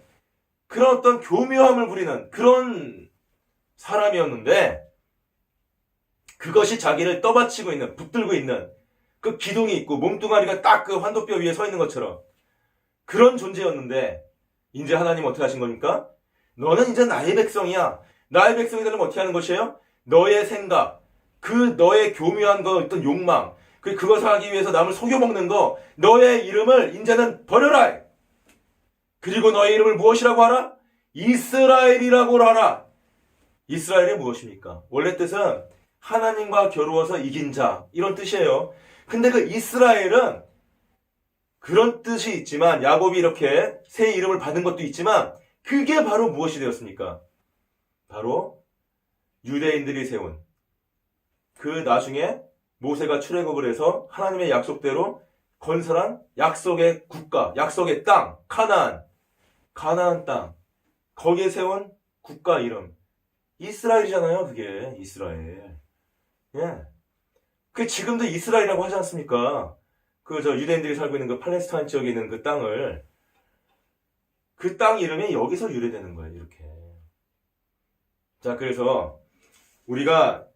그런 어떤 교묘함을 부리는 그런 사람이었는데 그것이 자기를 떠받치고 있는 붙들고 있는 그 기둥이 있고 몸뚱아리가 딱 그 환도뼈 위에 서 있는 것처럼 그런 존재였는데 이제 하나님 어떻게 하신 겁니까? 너는 이제 나의 백성이야. 나의 백성이 되려면 어떻게 하는 것이에요? 너의 생각, 그 너의 교묘한 어떤 욕망, 그것을 하기 위해서 남을 속여먹는 거, 너의 이름을 이제는 버려라. 그리고 너의 이름을 무엇이라고 하라? 이스라엘이라고 하라. 이스라엘이 무엇입니까? 원래 뜻은 하나님과 겨루어서 이긴 자 이런 뜻이에요. 근데 그 이스라엘은 그런 뜻이 있지만 야곱이 이렇게 새 이름을 받은 것도 있지만 그게 바로 무엇이 되었습니까? 바로 유대인들이 세운 그 나중에 모세가 출애굽을 해서 하나님의 약속대로 건설한 약속의 국가, 약속의 땅, 가나안 땅, 거기에 세운 국가 이름 이스라엘이잖아요. 그게 이스라엘. 예. 그 지금도 이스라엘이라고 하지 않습니까? 유대인들이 살고 있는 그 팔레스타인 지역에 있는 그 땅을 그 땅 이름이 여기서 유래되는 거예요. 이렇게. 자, 그래서 우리가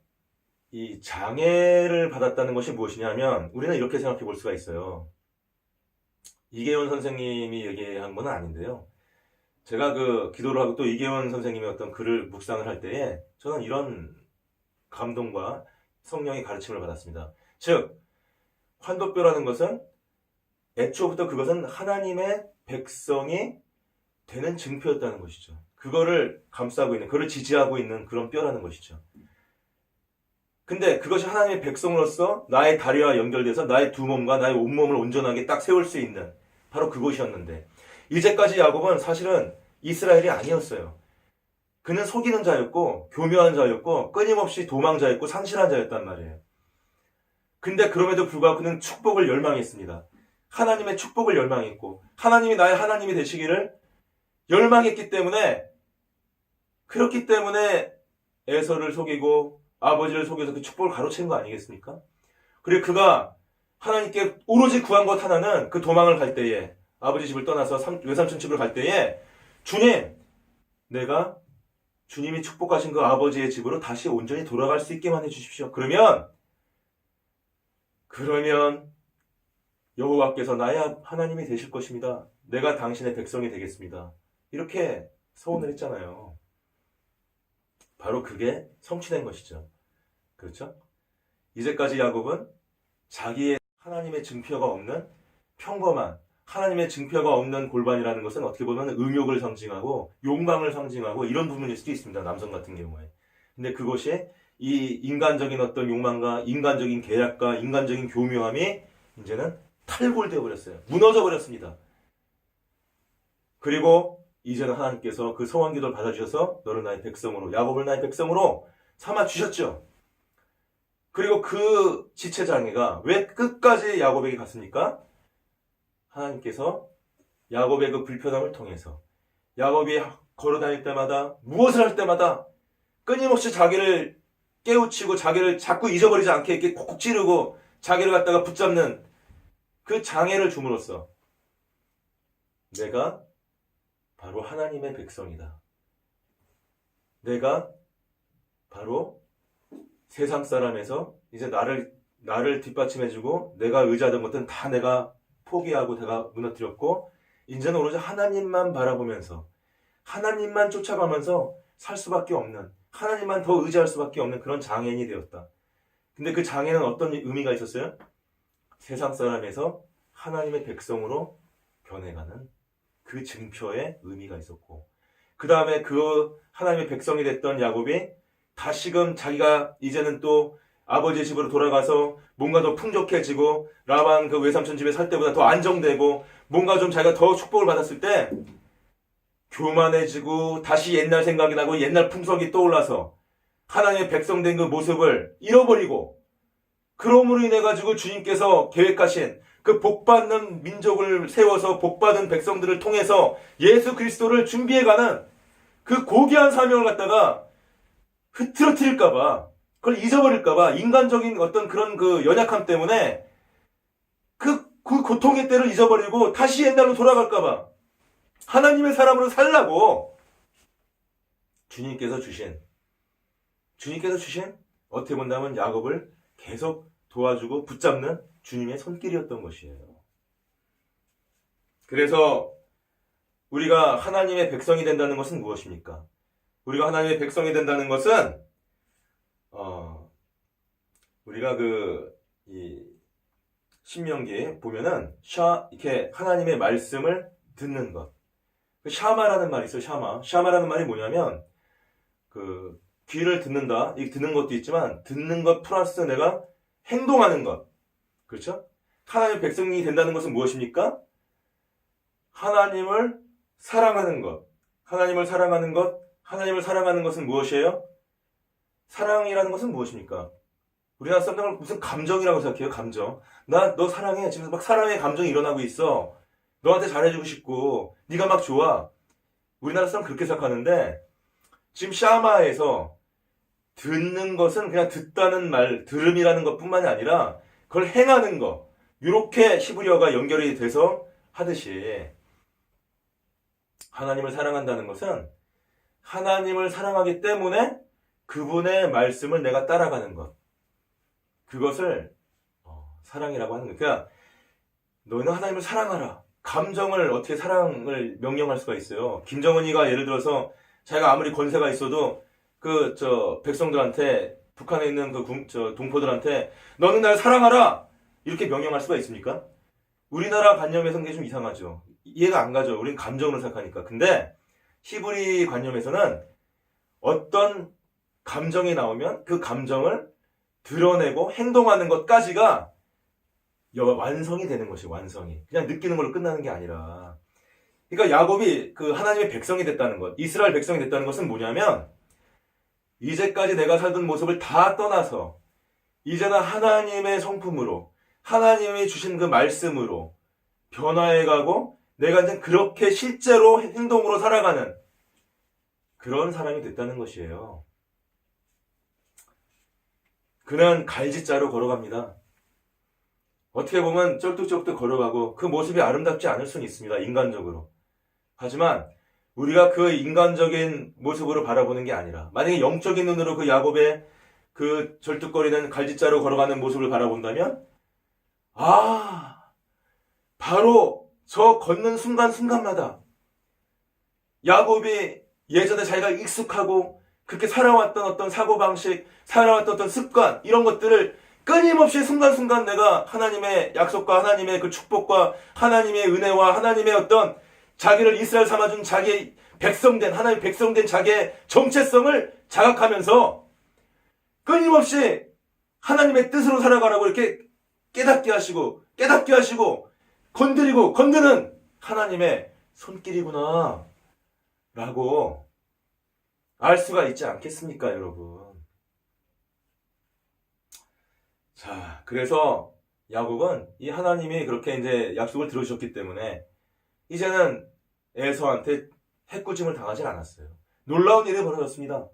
이 장애를 받았다는 것이 무엇이냐면 우리는 이렇게 생각해 볼 수가 있어요. 이계원 선생님이 얘기한 건 아닌데요. 제가 기도를 하고 또 이계원 선생님의 어떤 글을 묵상을 할 때에 저는 이런 감동과 성령의 가르침을 받았습니다. 즉, 환도뼈라는 것은 애초부터 그것은 하나님의 백성이 되는 증표였다는 것이죠. 그거를 감싸고 있는, 그거를 지지하고 있는 그런 뼈라는 것이죠. 근데 그것이 하나님의 백성으로서 나의 다리와 연결돼서 나의 두 몸과 나의 온몸을 온전하게 딱 세울 수 있는 바로 그것이었는데 이제까지 야곱은 사실은 이스라엘이 아니었어요. 그는 속이는 자였고 교묘한 자였고 끊임없이 도망자였고 상실한 자였단 말이에요. 근데 그럼에도 불구하고 그는 축복을 열망했습니다. 하나님의 축복을 열망했고 하나님이 나의 하나님이 되시기를 열망했기 때문에 그렇기 때문에 에서를 속이고 아버지를 속여서 그 축복을 가로챈 거 아니겠습니까? 그리고 그가 하나님께 오로지 구한 것 하나는 그 도망을 갈 때에 아버지 집을 떠나서 외삼촌 집을 갈 때에 주님, 내가 주님이 축복하신 그 아버지의 집으로 다시 온전히 돌아갈 수 있게만 해주십시오. 그러면 여호와께서 나의 하나님이 되실 것입니다. 내가 당신의 백성이 되겠습니다. 이렇게 서원을 했잖아요. 바로 그게 성취된 것이죠. 그렇죠? 이제까지 야곱은 자기의 하나님의 증표가 없는 평범한 하나님의 증표가 없는 골반이라는 것은 어떻게 보면 음욕을 상징하고 욕망을 상징하고 이런 부분일 수도 있습니다. 남성 같은 경우에. 근데 그것이 이 인간적인 어떤 욕망과 인간적인 계략과 인간적인 교묘함이 이제는 탈골되어 버렸어요. 무너져 버렸습니다. 그리고 이제는 하나님께서 그 소원 기도를 받아주셔서 너를 나의 백성으로, 야곱을 나의 백성으로 삼아주셨죠. 그리고 그 지체장애가 왜 끝까지 야곱에게 갔습니까? 하나님께서 야곱의 그 불편함을 통해서 야곱이 걸어다닐 때마다 무엇을 할 때마다 끊임없이 자기를 깨우치고 자기를 자꾸 잊어버리지 않게 이렇게 콕콕 찌르고 자기를 갖다가 붙잡는 그 장애를 줌으로써 내가 바로 하나님의 백성이다. 내가 바로 세상 사람에서 이제 나를 뒷받침해주고 내가 의지하던 것들은 다 내가 포기하고 내가 무너뜨렸고 이제는 오로지 하나님만 바라보면서 하나님만 쫓아가면서 살 수밖에 없는 하나님만 더 의지할 수밖에 없는 그런 장애인이 되었다. 근데 그 장애는 어떤 의미가 있었어요? 세상 사람에서 하나님의 백성으로 변해가는 그 증표의 의미가 있었고 그 다음에 그 하나님의 백성이 됐던 야곱이 다시금 자기가 이제는 또 아버지의 집으로 돌아가서 뭔가 더 풍족해지고 라반 그 외삼촌 집에 살 때보다 더 안정되고 뭔가 좀 자기가 더 축복을 받았을 때 교만해지고 다시 옛날 생각이 나고 옛날 풍속이 떠올라서 하나님의 백성 된 그 모습을 잃어버리고 그러므로 인해 가지고 주님께서 계획하신 그 복받는 민족을 세워서 복받은 백성들을 통해서 예수 그리스도를 준비해가는 그 고귀한 사명을 갖다가 흐트러뜨릴까봐 그걸 잊어버릴까봐 인간적인 어떤 그런 그 연약함 때문에 그 고통의 때를 잊어버리고 다시 옛날로 돌아갈까봐 하나님의 사람으로 살라고 주님께서 주신 어떻게 본다면 야곱을 계속 도와주고 붙잡는 주님의 손길이었던 것이에요. 그래서 우리가 하나님의 백성이 된다는 것은 무엇입니까? 우리가 하나님의 백성이 된다는 것은 우리가 이 신명기에 보면은 이렇게 하나님의 말씀을 듣는 것. 샤마라는 말이 있어요. 샤마라는 말이 뭐냐면 귀를 듣는다. 이 듣는 것도 있지만 듣는 것 플러스 내가 행동하는 것. 그렇죠? 하나님의 백성이 된다는 것은 무엇입니까? 하나님을 사랑하는 것. 하나님을 사랑하는 것은 무엇이에요? 사랑이라는 것은 무엇입니까? 우리나라 사람들은 무슨 감정이라고 생각해요, 감정. 너 사랑해. 지금 막 사랑의 감정이 일어나고 있어. 너한테 잘해주고 싶고, 네가 막 좋아. 우리나라 사람 그렇게 생각하는데, 지금 샤마에서 듣는 것은 그냥 듣다는 말, 들음이라는 것 뿐만이 아니라, 그걸 행하는 것. 이렇게 히브리어가 연결이 돼서 하듯이, 하나님을 사랑한다는 것은, 하나님을 사랑하기 때문에 그분의 말씀을 내가 따라가는 것. 그것을 사랑이라고 하는 거예요. 그러니까 너는 하나님을 사랑하라. 감정을 어떻게 사랑을 명령할 수가 있어요. 김정은이가 예를 들어서 자기가 아무리 권세가 있어도 백성들한테 북한에 있는 동포들한테 너는 날 사랑하라 이렇게 명령할 수가 있습니까? 우리나라 관념에서는 그게 좀 이상하죠. 이해가 안 가죠. 우리는 감정으로 생각하니까. 근데 히브리 관념에서는 어떤 감정이 나오면 그 감정을 드러내고 행동하는 것까지가 완성이 되는 것이 완성이. 그냥 느끼는 걸로 끝나는 게 아니라. 그러니까 야곱이 그 하나님의 백성이 됐다는 것, 이스라엘 백성이 됐다는 것은 뭐냐면 이제까지 내가 살던 모습을 다 떠나서 이제는 하나님의 성품으로 하나님이 주신 그 말씀으로 변화해가고 내가 이제 그렇게 실제로 행동으로 살아가는 그런 사람이 됐다는 것이에요. 그는 갈지자로 걸어갑니다. 어떻게 보면 쩔뚝쩔뚝 걸어가고 그 모습이 아름답지 않을 수는 있습니다. 인간적으로. 하지만 우리가 그 인간적인 모습으로 바라보는 게 아니라 만약에 영적인 눈으로 그 야곱의 그 절뚝거리는 갈짓자로 걸어가는 모습을 바라본다면 바로 저 걷는 순간순간마다 야곱이 예전에 자기가 익숙하고 그렇게 살아왔던 어떤 사고방식, 살아왔던 어떤 습관 이런 것들을 끊임없이 순간순간 내가 하나님의 약속과 하나님의 그 축복과 하나님의 은혜와 하나님의 어떤 자기를 이스라엘 삼아준 자기의 백성된 하나님의 백성된 자기의 정체성을 자각하면서 끊임없이 하나님의 뜻으로 살아가라고 이렇게 깨닫게 하시고 건드리고 건드는 하나님의 손길이구나 라고 알 수가 있지 않겠습니까, 여러분? 자, 그래서 야곱은 이 하나님이 그렇게 이제 약속을 들어주셨기 때문에 이제는 에서한테 해꾸짐을 당하지 않았어요. 놀라운 일이 벌어졌습니다.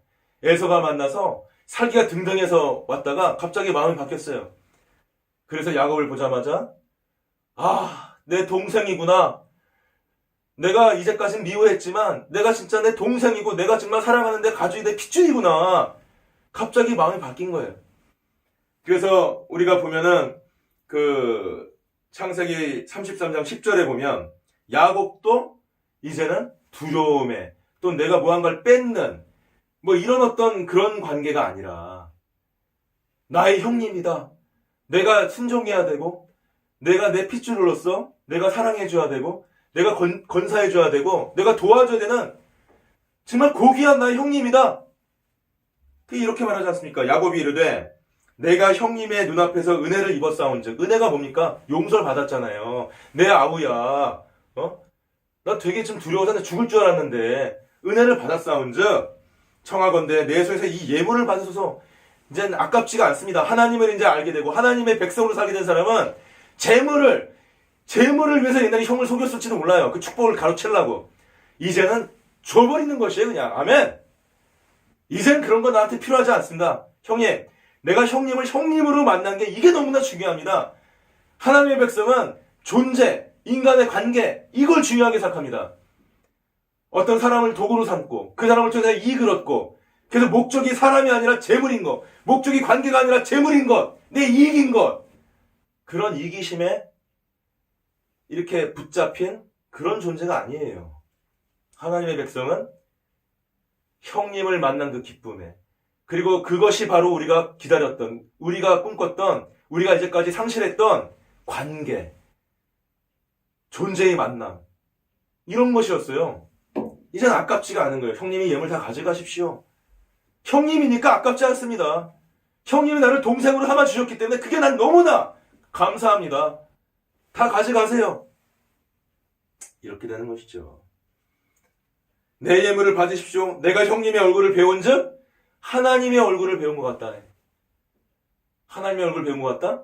에서가 만나서 살기가 등등해서 왔다가 갑자기 마음이 바뀌었어요. 그래서 야곱을 보자마자 내 동생이구나. 내가 이제까지는 미워했지만 내가 진짜 내 동생이고 내가 정말 사랑하는 내 가족이 내 핏줄이구나. 갑자기 마음이 바뀐 거예요. 그래서 우리가 보면은 그 창세기 33장 10절에 보면 야곱도 이제는 두려움에 또 내가 무언가를 뺏는 뭐 이런 어떤 그런 관계가 아니라 나의 형님이다. 내가 순종해야 되고 내가 내 핏줄로서 내가 사랑해줘야 되고 내가 건사해줘야 되고 내가 도와줘야 되는 정말 고귀한 나의 형님이다. 이렇게 말하지 않습니까? 야곱이 이르되 내가 형님의 눈앞에서 은혜를 입었사온즉 은혜가 뭡니까? 용서를 받았잖아요. 내 아우야 나 되게 좀 두려워서 나 죽을 줄 알았는데 은혜를 받았사온즉 청하건대 내 손에서 이 예물을 받으소서. 이제는 아깝지가 않습니다. 하나님을 이제 알게 되고 하나님의 백성으로 살게 된 사람은 재물을 위해서 옛날에 형을 속였을지도 몰라요. 그 축복을 가로채려고. 이제는 줘버리는 것이에요, 그냥. 아멘. 이제는 그런 거 나한테 필요하지 않습니다. 형님, 내가 형님을 형님으로 만난 게 이게 너무나 중요합니다. 하나님의 백성은 존재, 인간의 관계, 이걸 중요하게 생각합니다. 어떤 사람을 도구로 삼고 그 사람을 통해서 이익을 얻고 그래서 목적이 사람이 아니라 재물인 것, 목적이 관계가 아니라 재물인 것, 내 이익인 것, 그런 이기심에 이렇게 붙잡힌 그런 존재가 아니에요. 하나님의 백성은 형님을 만난 그 기쁨에, 그리고 그것이 바로 우리가 기다렸던, 우리가 꿈꿨던, 우리가 이제까지 상실했던 관계, 존재의 만남, 이런 것이었어요. 이젠 아깝지가 않은 거예요. 형님이 예물 다 가져가십시오. 형님이니까 아깝지 않습니다. 형님이 나를 동생으로 삼아주셨기 때문에 그게 난 너무나 감사합니다. 다 가져가세요. 이렇게 되는 것이죠. 내 예물을 받으십시오. 내가 형님의 얼굴을 배운즉 하나님의 얼굴을 배운 것 같다. 하나님의 얼굴을 배운 것 같다?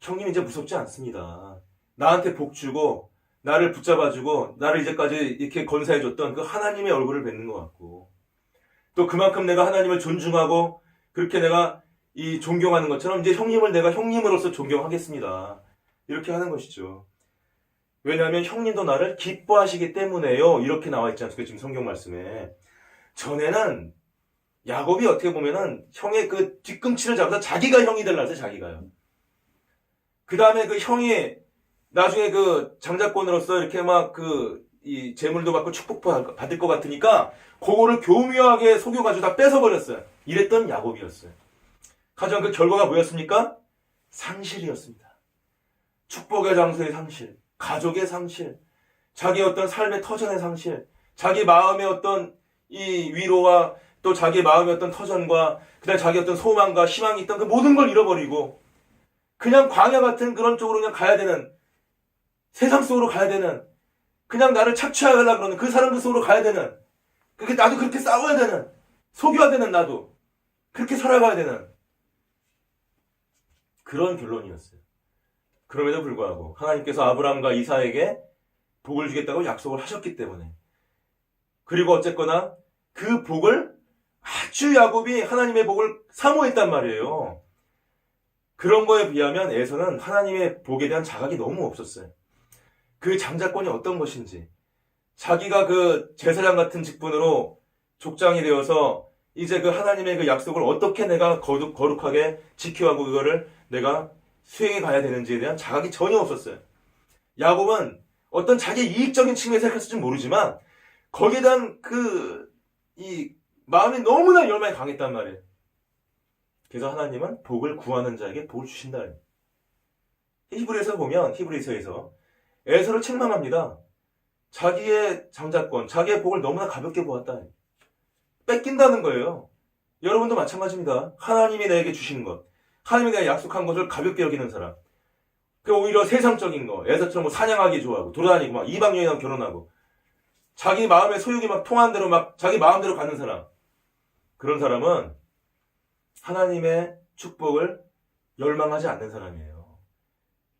형님 이제 무섭지 않습니다. 나한테 복 주고 나를 붙잡아주고 나를 이제까지 이렇게 건사해줬던 그 하나님의 얼굴을 뵙는 것 같고, 또 그만큼 내가 하나님을 존중하고 그렇게 내가 이 존경하는 것처럼 이제 형님을 내가 형님으로서 존경하겠습니다. 이렇게 하는 것이죠. 왜냐하면 형님도 나를 기뻐하시기 때문에요. 이렇게 나와 있지 않습니까? 지금 성경 말씀에. 전에는 야곱이 어떻게 보면은 형의 그 뒤꿈치를 잡아서 자기가 형이 되려고 했어요. 자기가요. 그 다음에 그 형이 나중에 그 장자권으로서 이렇게 막 이 재물도 받고 축복 받을 것 같으니까 그거를 교묘하게 속여가지고 다 뺏어버렸어요. 이랬던 야곱이었어요. 가장 그 결과가 뭐였습니까? 상실이었습니다. 축복의 장소의 상실, 가족의 상실, 자기 어떤 삶의 터전의 상실, 자기 마음의 어떤 이 위로와 또 자기 마음의 어떤 터전과 그다음에 자기 어떤 소망과 희망이 있던 그 모든 걸 잃어버리고 그냥 광야 같은 그런 쪽으로 그냥 가야 되는, 세상 속으로 가야 되는, 그냥 나를 착취하려고 그러는 그 사람들 속으로 가야 되는, 그렇게 나도 그렇게 싸워야 되는, 속여야 되는, 나도 그렇게 살아가야 되는 그런 결론이었어요. 그럼에도 불구하고 하나님께서 아브라함과 이삭에게 복을 주겠다고 약속을 하셨기 때문에, 그리고 어쨌거나 그 복을 아주 야곱이 하나님의 복을 사모했단 말이에요. 그런 거에 비하면 에서는 하나님의 복에 대한 자각이 너무 없었어요. 그 장자권이 어떤 것인지, 자기가 그 제사장 같은 직분으로 족장이 되어서 이제 그 하나님의 그 약속을 어떻게 내가 거룩하게 지켜하고 그거를 내가 수행해 가야 되는지에 대한 자각이 전혀 없었어요. 야곱은 어떤 자기 이익적인 측면에서 생각했을지 모르지만 거기에 대한 이 마음이 너무나 열망이 강했단 말이에요. 그래서 하나님은 복을 구하는 자에게 복을 주신다. 히브리서에서 보면 히브리서에서 에서를 책망합니다. 자기의 장자권, 자기의 복을 너무나 가볍게 보았다. 뺏긴다는 거예요. 여러분도 마찬가지입니다. 하나님이 내게 주신 것, 하나님이 내가 약속한 것을 가볍게 여기는 사람. 오히려 세상적인 거, 에서처럼 뭐 사냥하기 좋아하고 돌아다니고 막 이방 여인하고 결혼하고 자기 마음의 소욕이 막 통한 대로 막 자기 마음대로 가는 사람. 그런 사람은 하나님의 축복을 열망하지 않는 사람이에요.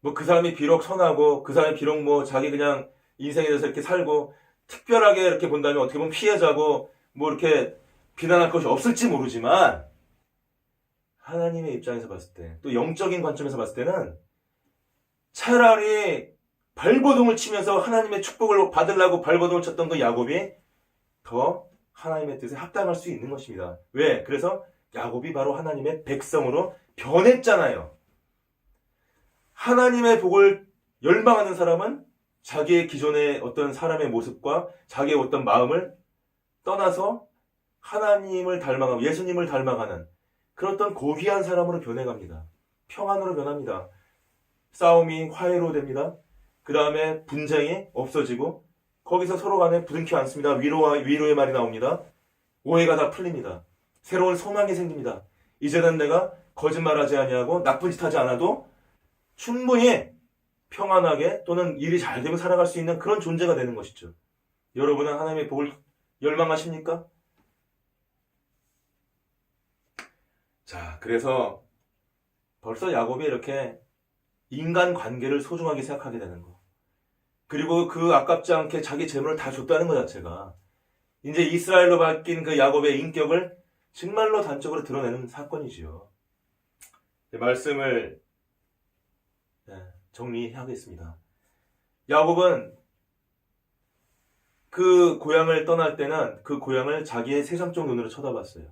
뭐 그 사람이 비록 선하고 그 사람이 비록 뭐 자기 그냥 인생에 대해서 이렇게 살고 특별하게 이렇게 본다면 어떻게 보면 피해자고 뭐 이렇게 비난할 것이 없을지 모르지만 하나님의 입장에서 봤을 때 또 영적인 관점에서 봤을 때는 차라리 발버둥을 치면서 하나님의 축복을 받으려고 발버둥을 쳤던 그 야곱이 더 하나님의 뜻에 합당할 수 있는 것입니다. 왜? 그래서 야곱이 바로 하나님의 백성으로 변했잖아요. 하나님의 복을 열망하는 사람은 자기의 기존의 어떤 사람의 모습과 자기의 어떤 마음을 떠나서 하나님을 닮아가고 예수님을 닮아가는 그런 어떤 고귀한 사람으로 변해갑니다. 평안으로 변합니다. 싸움이 화해로 됩니다. 그 다음에 분쟁이 없어지고 거기서 서로 간에 부둥키 않습니다. 위로의 말이 나옵니다. 오해가 다 풀립니다. 새로운 소망이 생깁니다. 이제는 내가 거짓말하지 아니하고 나쁜 짓 하지 않아도 충분히 평안하게 또는 일이 잘 되고 살아갈 수 있는 그런 존재가 되는 것이죠. 여러분은 하나님의 복을 열망하십니까? 자, 그래서 벌써 야곱이 이렇게 인간 관계를 소중하게 생각하게 되는 거. 그리고 그 아깝지 않게 자기 재물을 다 줬다는 것 자체가 이제 이스라엘로 바뀐 그 야곱의 인격을 정말로 단적으로 드러내는 사건이지요. 말씀을 정리하겠습니다. 야곱은 그 고향을 떠날 때는 그 고향을 자기의 세상적 눈으로 쳐다봤어요.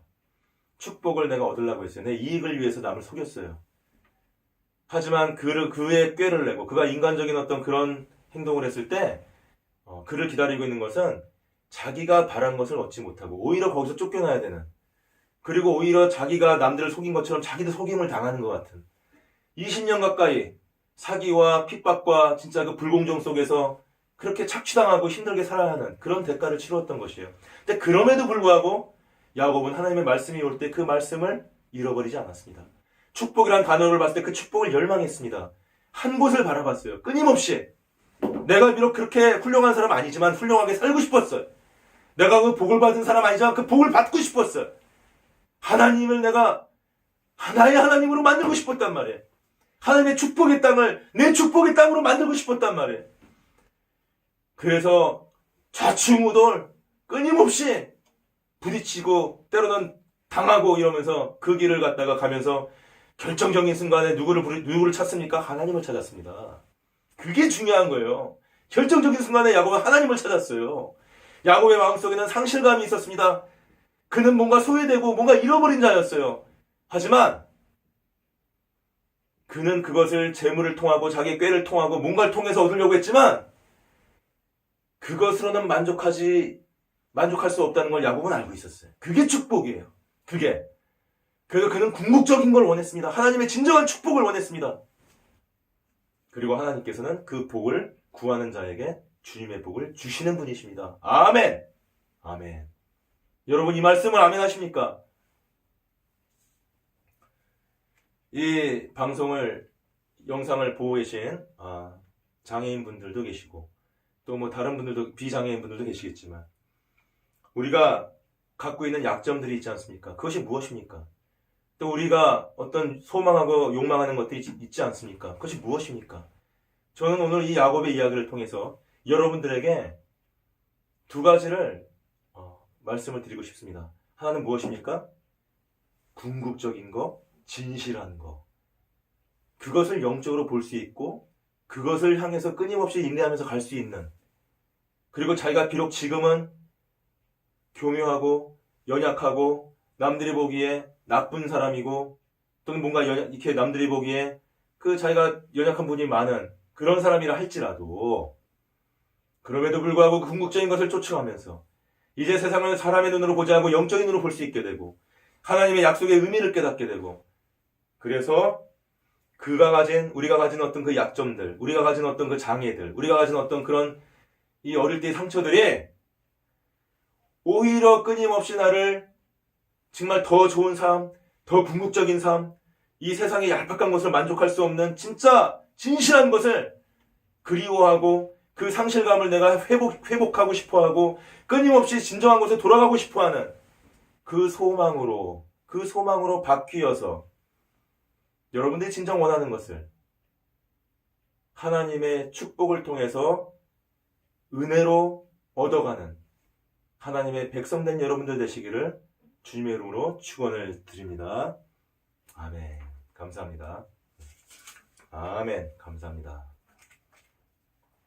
축복을 내가 얻으려고 했어요. 내 이익을 위해서 남을 속였어요. 하지만 그의 꾀를 내고 그가 인간적인 어떤 그런 행동을 했을 때 그를 기다리고 있는 것은 자기가 바란 것을 얻지 못하고 오히려 거기서 쫓겨나야 되는, 그리고 오히려 자기가 남들을 속인 것처럼 자기도 속임을 당하는 것 같은 20년 가까이 사기와 핍박과 진짜 그 불공정 속에서 그렇게 착취당하고 힘들게 살아야 하는 그런 대가를 치루었던 것이에요. 근데 그럼에도 불구하고 야곱은 하나님의 말씀이 올 때 그 말씀을 잃어버리지 않았습니다. 축복이란 단어를 봤을 때 그 축복을 열망했습니다. 한 곳을 바라봤어요. 끊임없이. 내가 비록 그렇게 훌륭한 사람 아니지만 훌륭하게 살고 싶었어요. 내가 그 복을 받은 사람 아니지만 그 복을 받고 싶었어요. 하나님을 내가 하나의 하나님으로 만들고 싶었단 말이에요. 하나님의 축복의 땅을 내 축복의 땅으로 만들고 싶었단 말이에요. 그래서 좌충우돌 끊임없이 부딪히고 때로는 당하고 이러면서 그 길을 갔다가 가면서 결정적인 순간에 누구를 찾습니까? 하나님을 찾았습니다. 그게 중요한 거예요. 결정적인 순간에 야곱은 하나님을 찾았어요. 야곱의 마음속에는 상실감이 있었습니다. 그는 뭔가 소외되고 뭔가 잃어버린 자였어요. 하지만 그는 그것을 재물을 통하고 자기의 꾀를 통하고 뭔가를 통해서 얻으려고 했지만 그것으로는 만족할 수 없다는 걸 야곱은 알고 있었어요. 그게 축복이에요. 그게. 그래서 그는 궁극적인 걸 원했습니다. 하나님의 진정한 축복을 원했습니다. 그리고 하나님께서는 그 복을 구하는 자에게 주님의 복을 주시는 분이십니다. 아멘! 아멘. 여러분 이 말씀을 아멘 하십니까? 이 방송을, 영상을 보고 계신 장애인분들도 계시고 또 뭐 다른 분들도, 비장애인분들도 계시겠지만 우리가 갖고 있는 약점들이 있지 않습니까? 그것이 무엇입니까? 또 우리가 어떤 소망하고 욕망하는 것들이 있지 않습니까? 그것이 무엇입니까? 저는 오늘 이 야곱의 이야기를 통해서 여러분들에게 두 가지를 말씀을 드리고 싶습니다. 하나는 무엇입니까? 궁극적인 거, 진실한 거. 그것을 영적으로 볼 수 있고 그것을 향해서 끊임없이 인내하면서 갈 수 있는 그리고 자기가 비록 지금은 교묘하고 연약하고 남들이 보기에 나쁜 사람이고 또는 뭔가 이렇게 남들이 보기에 그 자기가 연약한 부분이 많은 그런 사람이라 할지라도 그럼에도 불구하고 그 궁극적인 것을 쫓아가면서 이제 세상을 사람의 눈으로 보지 않고 영적인 눈으로 볼 수 있게 되고 하나님의 약속의 의미를 깨닫게 되고 그래서 우리가 가진 어떤 그 약점들, 우리가 가진 어떤 그 장애들, 우리가 가진 어떤 그런 이 어릴 때의 상처들이 오히려 끊임없이 나를 정말 더 좋은 삶, 더 궁극적인 삶, 이 세상의 얄팍한 것을 만족할 수 없는 진짜 진실한 것을 그리워하고 그 상실감을 내가 회복하고 싶어하고 끊임없이 진정한 곳에 돌아가고 싶어하는 그 소망으로 바뀌어서 여러분들이 진정 원하는 것을 하나님의 축복을 통해서 은혜로 얻어가는 하나님의 백성된 여러분들 되시기를 주님의 이름으로 축원을 드립니다. 아멘. 감사합니다. 아멘. 감사합니다.